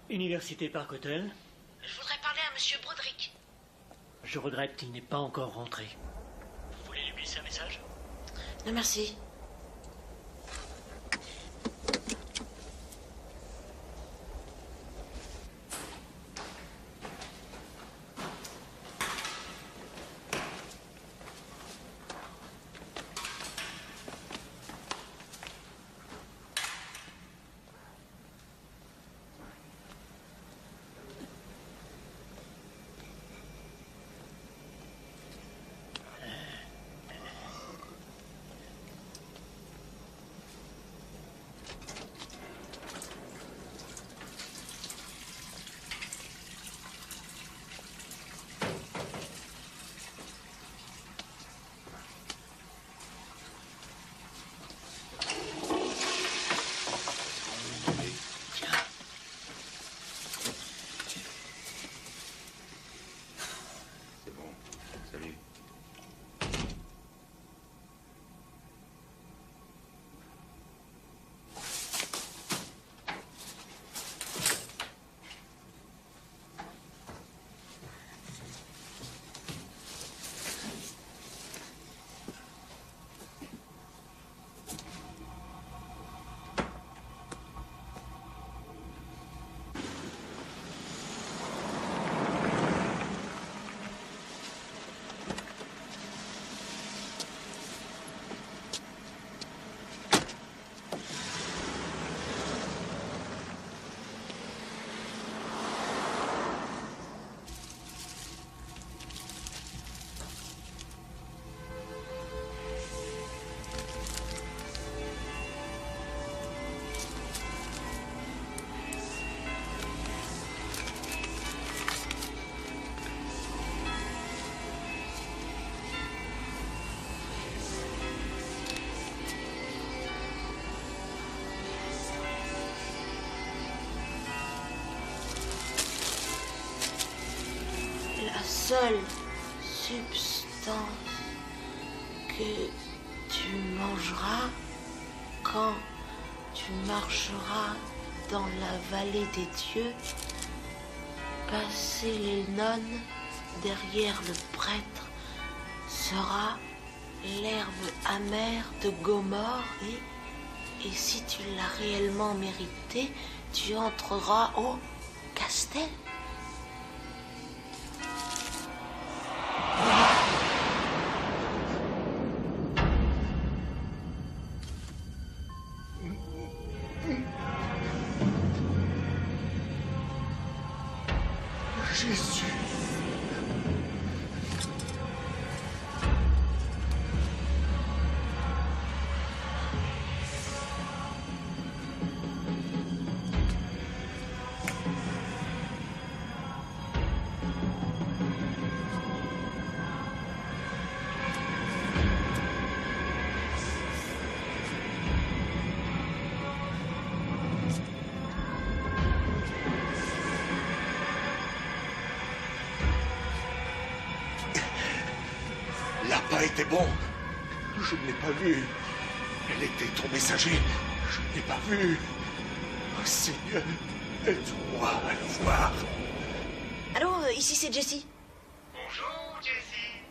Université Park Hotel. Je voudrais parler à Monsieur Broderick. Je regrette qu'il n'est pas encore rentré. Vous voulez lui laisser un message? Non, merci. seule substance que tu mangeras quand tu marcheras dans la vallée des dieux, passer les nonnes derrière le prêtre, sera l'herbe amère de Gomorre et si tu l'as réellement mérité, tu entreras au Castel. Jésus. L'appât était bon. Je ne l'ai pas vu. Elle était ton messager. Je ne l'ai pas vu. Oh, Seigneur, aide-moi à le voir. Allô, ici c'est Jessie. Bonjour, Jessie.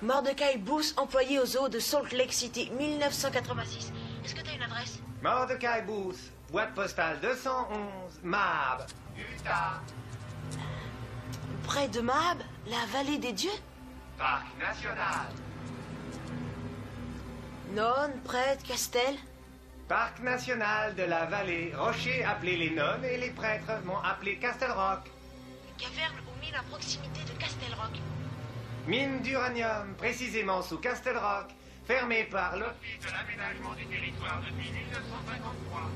Mordecai Booth, employé aux eaux de Salt Lake City, 1986. Est-ce que t'as une adresse? Mordecai Booth, boîte postale 211, Mab, Utah. Près de Mab, la vallée des dieux? Parc national. Nonnes, prêtres, Castel? Parc national de la vallée. Rocher appelé les nonnes et les prêtres m'ont appelé Castle Rock. Caverne ou mine à proximité de Castle Rock. Mine d'uranium, précisément sous Castle Rock, fermée par l'Office de l'aménagement du territoire depuis 1953.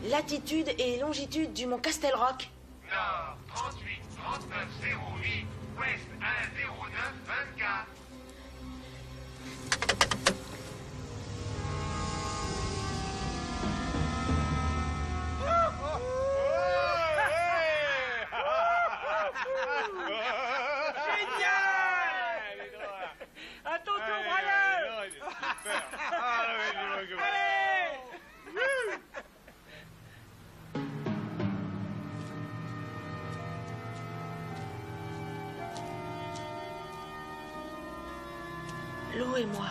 Latitude et longitude du mont Castle Rock. Nord 38 39 08, ouest 109 24. Génial! À ton tour, Brian! Allez! Lou et moi.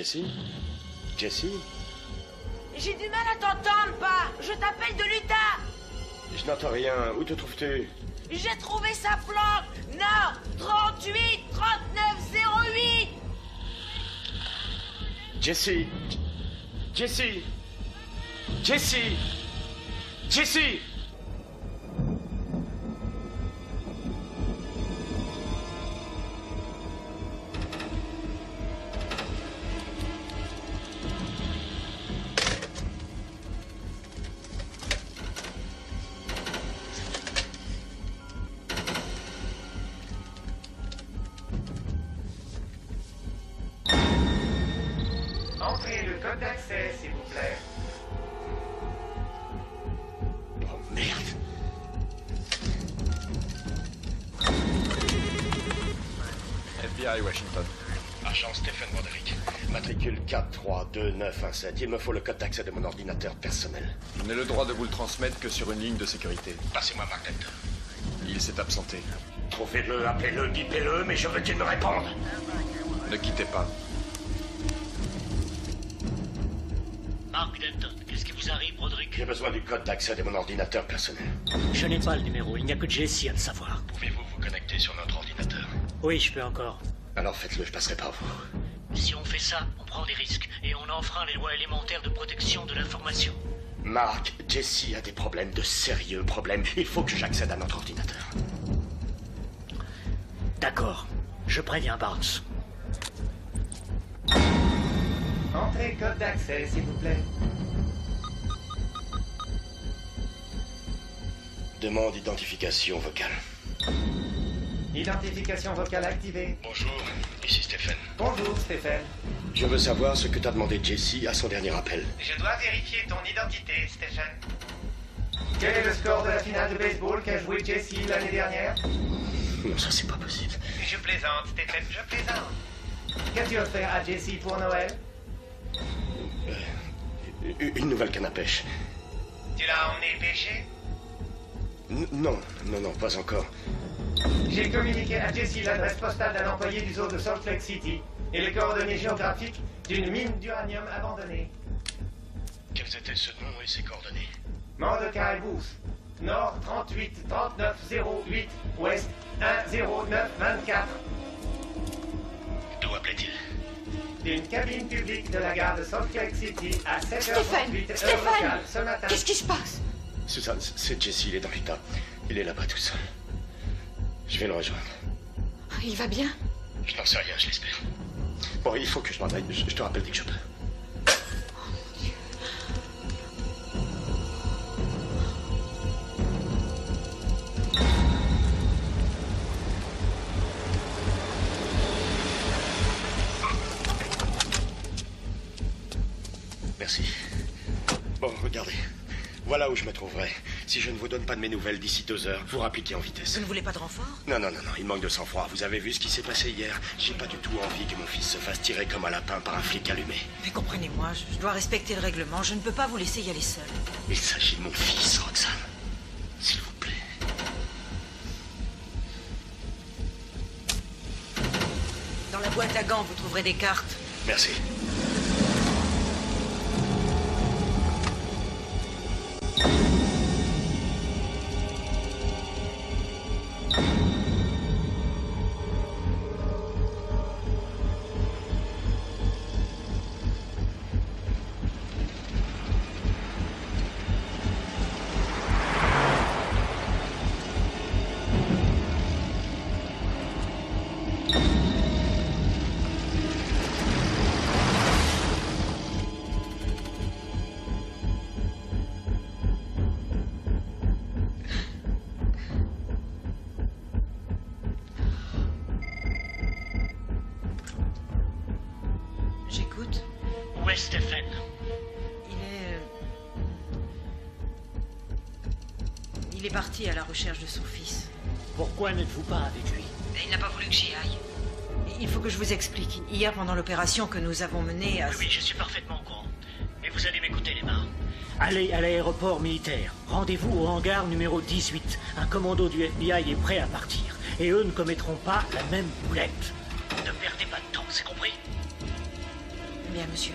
Jessie? Jessie? J'ai du mal à t'entendre, pas. Je t'appelle de l'Utah. Je n'entends rien. Où te trouves-tu? J'ai trouvé sa planque. Nord 38 39 08. Jessie! Jessie! Jessie! Jessie! Entrez le code d'accès, s'il vous plaît. Oh merde! FBI Washington. Agent Stephen Broderick. Matricule 432-917. Il me faut le code d'accès de mon ordinateur personnel. Je n'ai le droit de vous le transmettre que sur une ligne de sécurité. Passez-moi Martel. Il s'est absenté. Trouvez-le, appelez-le, bipez-le, mais je veux qu'il me réponde. Ne quittez pas. Mark Denton, qu'est-ce qui vous arrive, Broderick? J'ai besoin du code d'accès de mon ordinateur personnel. Je n'ai pas le numéro, il n'y a que Jessie à le savoir. Pouvez-vous vous connecter sur notre ordinateur? Oui, je peux encore. Alors faites-le, je passerai par vous. Si on fait ça, on prend des risques et on enfreint les lois élémentaires de protection de l'information. Mark, Jessie a des problèmes, de sérieux problèmes. Il faut que j'accède à notre ordinateur. D'accord, je préviens Barnes. Entrez code d'accès, s'il vous plaît. Demande identification vocale. Identification vocale activée. Bonjour, ici Stephen. Bonjour, Stephen. Je veux savoir ce que t'as demandé Jessie à son dernier appel. Je dois vérifier ton identité, Stephen. Quel est le score de la finale de baseball qu'a joué Jessie l'année dernière? Non, ça c'est pas possible. Je plaisante, Stephen, je plaisante. Qu'as-tu offert à Jessie pour Noël? Une nouvelle canne à pêche. Tu l'as emmené pêcher? Non, pas encore. J'ai communiqué à Jessie l'adresse postale d'un employé du zoo de Salt Lake City et les coordonnées géographiques d'une mine d'uranium abandonnée. Quels étaient ce nom et ses coordonnées? Mordecai Booth. Nord 38 39 08, Ouest 109 24. D'où appelait-il? D'une cabine publique de la gare de Salt Lake City à 7h38 Stéphane, heure locale ce matin. Qu'est-ce qui se passe? Susan, c'est Jessie, il est dans l'Utah. Il est là-bas tout seul. Je vais le rejoindre. Il va bien? Je n'en sais rien, je l'espère. Bon, il faut que je m'en aille. Je te rappelle dès que je peux. Merci. Bon, regardez. Voilà où je me trouverai. Si je ne vous donne pas de mes nouvelles d'ici 2 heures, vous rappliquez en vitesse. Vous ne voulez pas de renfort? Non, il manque de sang-froid. Vous avez vu ce qui s'est passé hier? J'ai pas du tout envie que mon fils se fasse tirer comme un lapin par un flic allumé. Mais comprenez-moi, je dois respecter le règlement. Je ne peux pas vous laisser y aller seul. Il s'agit de mon fils, Roxane. S'il vous plaît. Dans la boîte à gants, vous trouverez des cartes. Merci. J'écoute. Où est Stephen? Il est parti à la recherche de son fils. Pourquoi n'êtes-vous pas avec lui? Il n'a pas voulu que j'y aille. Il faut que je vous explique. Hier, pendant l'opération que nous avons menée à... Oui, je suis parfaitement au courant. Mais vous allez m'écouter, les mains. Allez à l'aéroport militaire. Rendez-vous au hangar numéro 18. Un commando du FBI est prêt à partir. Et eux ne commettront pas la même boulette. Ne perdez pas de temps, c'est compris? Bien, monsieur.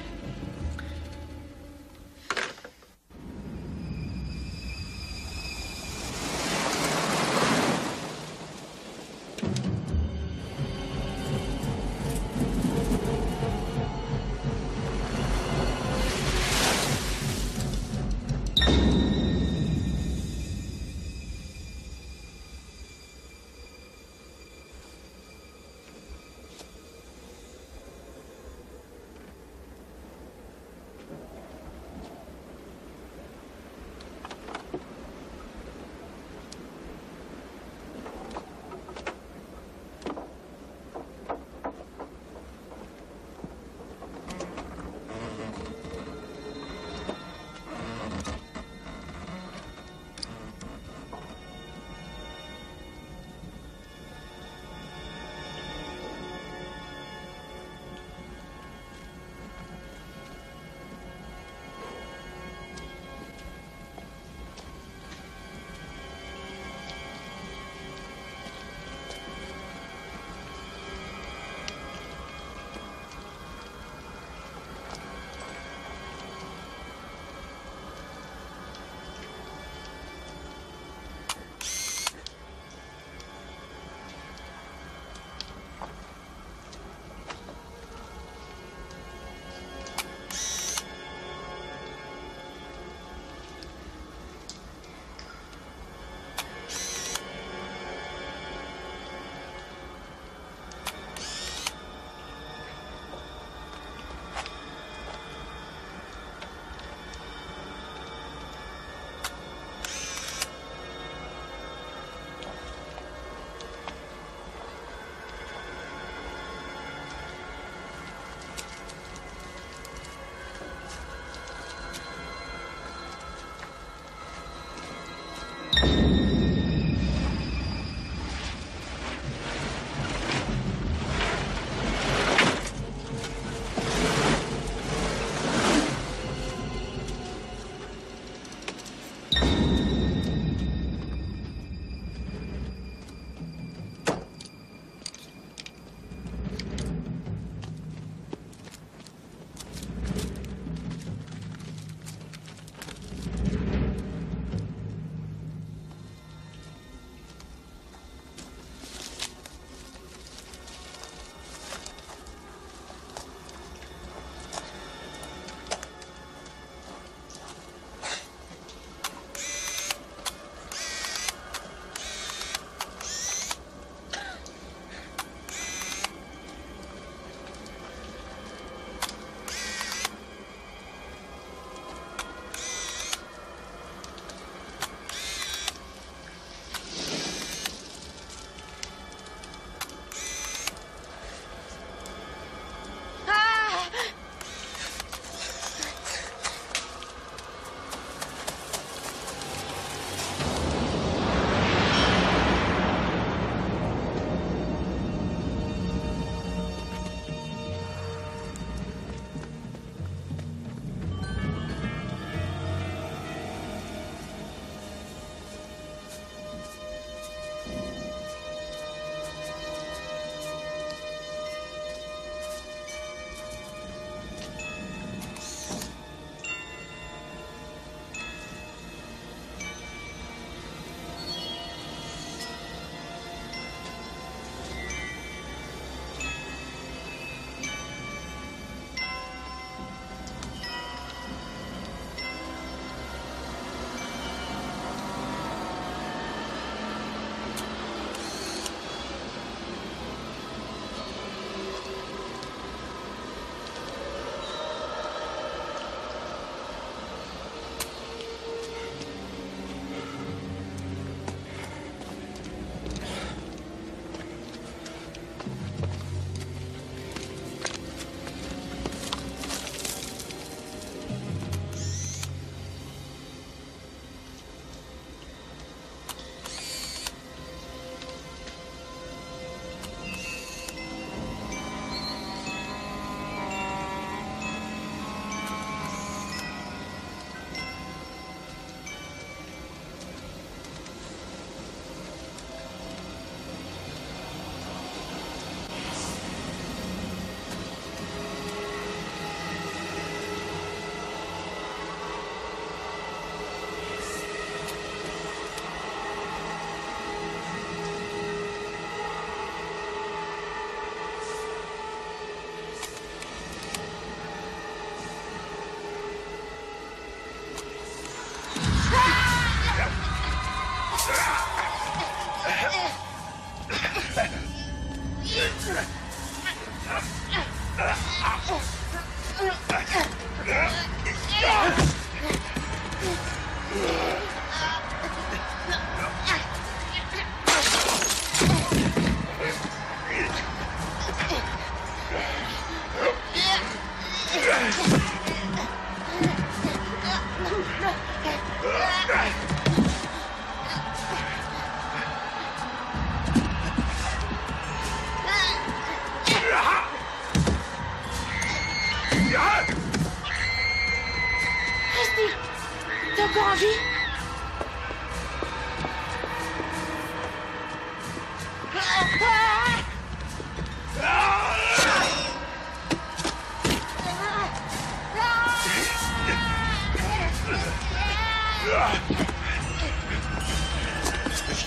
encore en vie?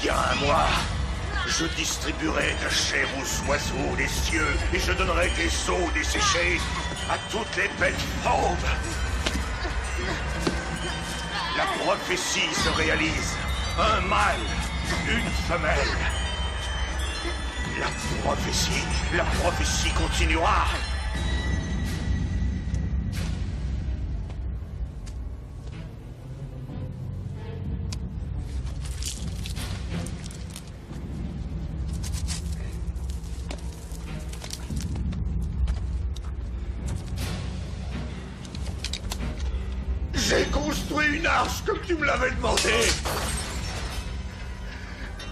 Viens à moi. Je distribuerai ta chair aux oiseaux des cieux et je donnerai tes os desséchés à toutes les bêtes fauves. La prophétie se réalise. Un mâle, une femelle. La prophétie continuera. J'ai construit une arche comme tu me l'avais demandé.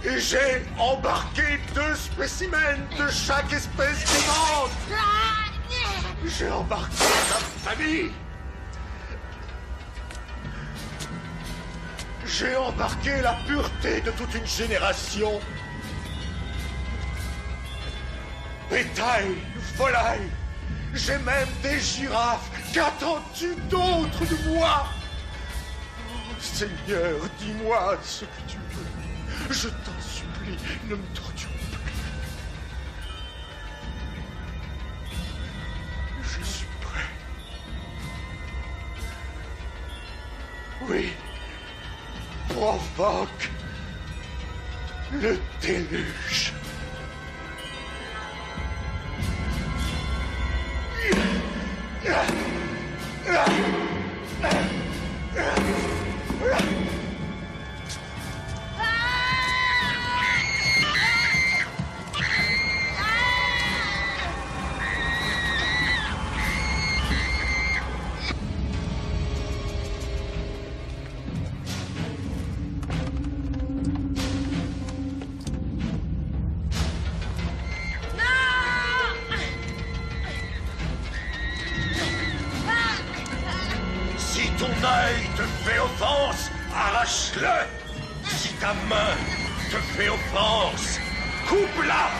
Et j'ai embarqué 2 spécimens de chaque espèce vivante. J'ai embarqué ma famille. J'ai embarqué la pureté de toute une génération. Bétail, volaille, j'ai même des girafes. Qu'attends-tu d'autre de moi? Oh, Seigneur, dis-moi ce que tu veux. Je t'en supplie, ne me torture plus. Je suis prêt. Oui, provoque le déluge. Si ton œil te fait offense, arrache-le. Si ta main te fait offense, coupe-la.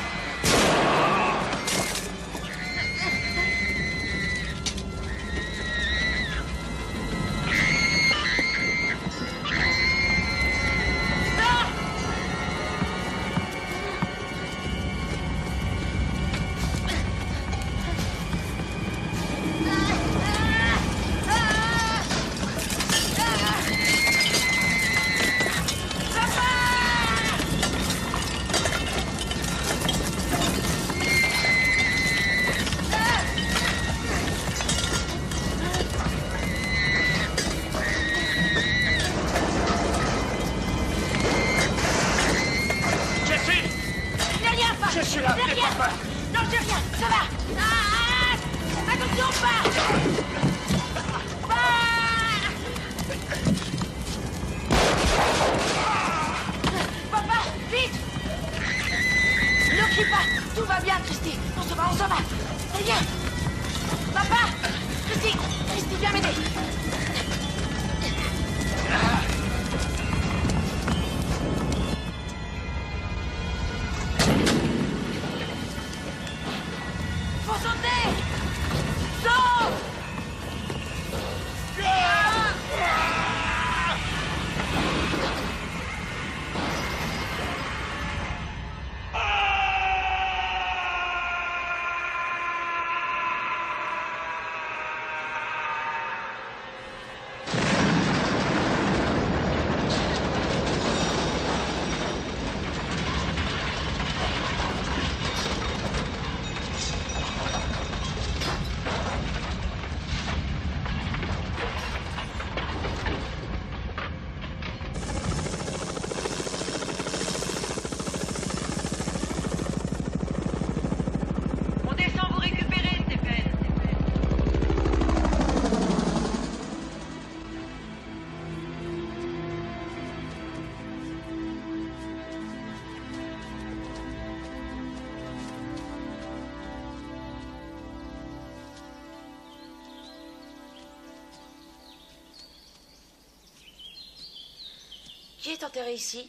Qui est enterré ici?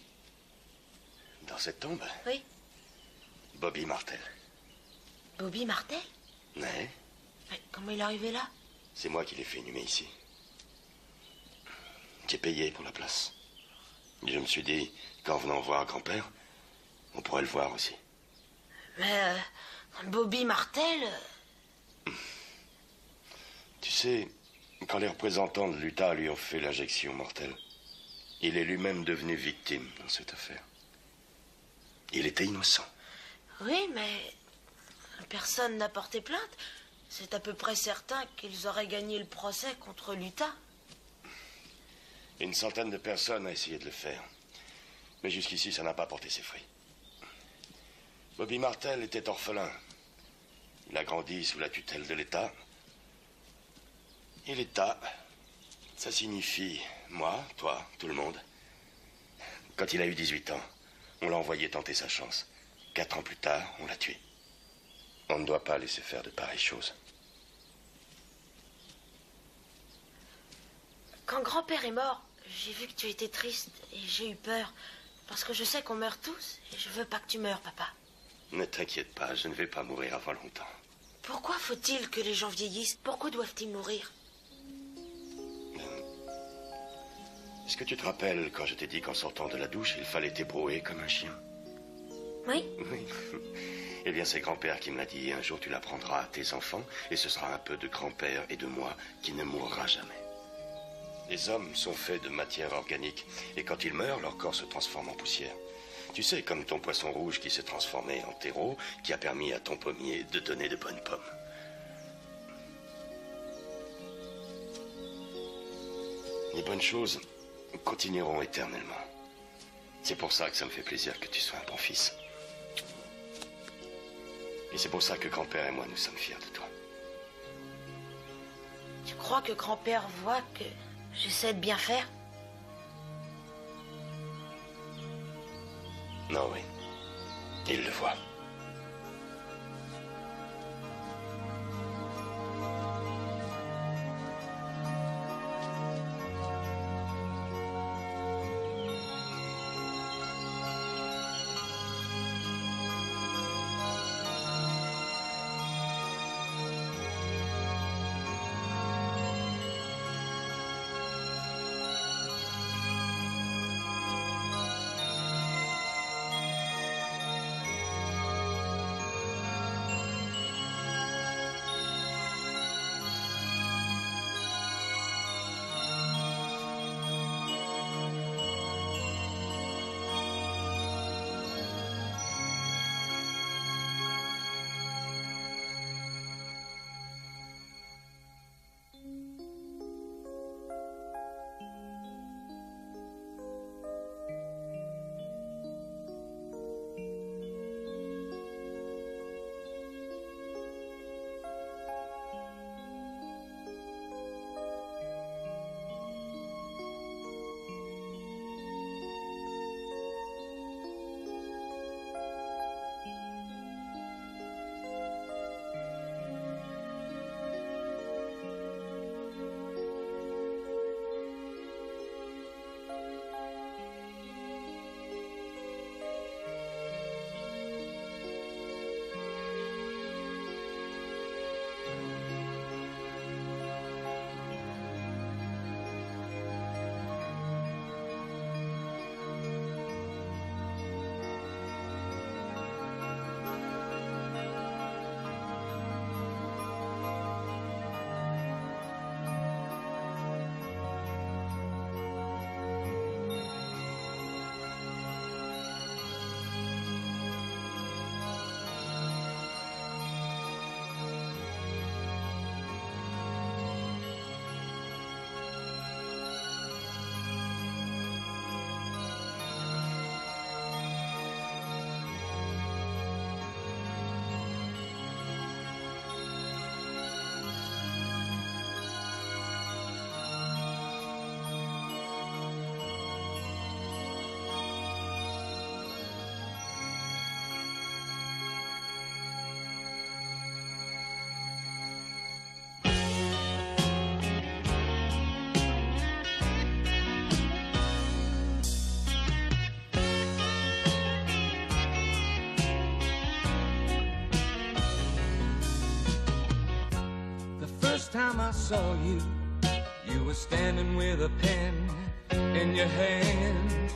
Dans cette tombe? Oui. Bobby Martel. Bobby Martel? Ouais. Mais comment il est arrivé là? C'est moi qui l'ai fait inhumer ici. J'ai payé pour la place. Et je me suis dit qu'en venant voir grand-père, on pourrait le voir aussi. Mais Bobby Martel... Tu sais, quand les représentants de l'Utah lui ont fait l'injection mortelle, il est lui-même devenu victime dans cette affaire. Il était innocent. Oui, mais personne n'a porté plainte. C'est à peu près certain qu'ils auraient gagné le procès contre l'Utah. Une centaine de personnes a essayé de le faire. Mais jusqu'ici, ça n'a pas porté ses fruits. Bobby Martel était orphelin. Il a grandi sous la tutelle de l'État. Et l'État, ça signifie moi, toi, tout le monde. Quand il a eu 18 ans, on l'a envoyé tenter sa chance. 4 ans plus tard, on l'a tué. On ne doit pas laisser faire de pareilles choses. Quand grand-père est mort, j'ai vu que tu étais triste et j'ai eu peur. Parce que je sais qu'on meurt tous et je veux pas que tu meurs, papa. Ne t'inquiète pas, je ne vais pas mourir avant longtemps. Pourquoi faut-il que les gens vieillissent? Pourquoi doivent-ils mourir? Est-ce que tu te rappelles quand je t'ai dit qu'en sortant de la douche, il fallait t'ébrouer comme un chien? Oui. Oui. Eh bien, c'est grand-père qui me l'a dit. Un jour, tu l'apprendras à tes enfants et ce sera un peu de grand-père et de moi qui ne mourra jamais. Les hommes sont faits de matière organique et quand ils meurent, leur corps se transforme en poussière. Tu sais, comme ton poisson rouge qui s'est transformé en terreau, qui a permis à ton pommier de donner de bonnes pommes. Les bonnes choses continueront éternellement. C'est pour ça que ça me fait plaisir que tu sois un bon fils. Et c'est pour ça que grand-père et moi, nous sommes fiers de toi. Tu crois que grand-père voit que j'essaie de bien faire? Non, oui. Il le voit. time I saw you, you were standing with a pen in your hand,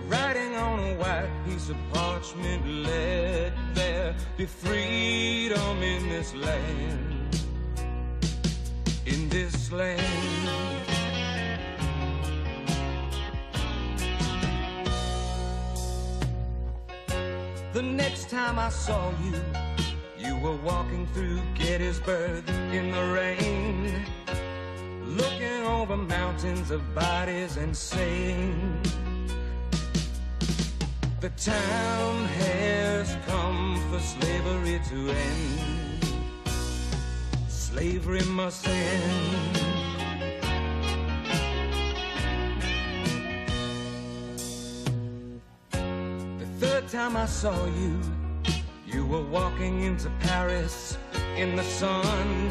writing on a white piece of parchment. Let there be freedom in this land, in this land. The next time I saw you, you were walking through Gettysburg in the rain, looking over mountains of bodies and saying, the time has come for slavery to end. Slavery must end. The third time I saw you, you were walking into Paris in the sun,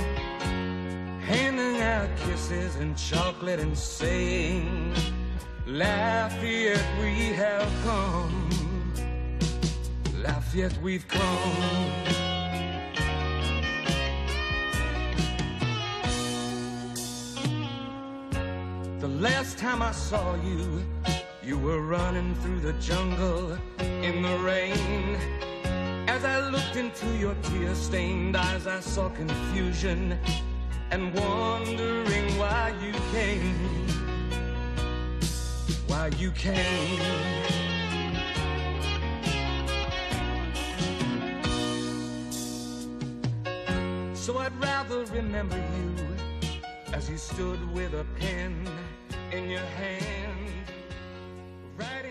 handing out kisses and chocolate and saying, Lafayette, we have come. Lafayette, we've come. The last time I saw you, you were running through the jungle in the rain. As I looked into your tear-stained eyes, I saw confusion and wondering why you came. Why you came. So I'd rather remember you as you stood with a pen in your hand, writing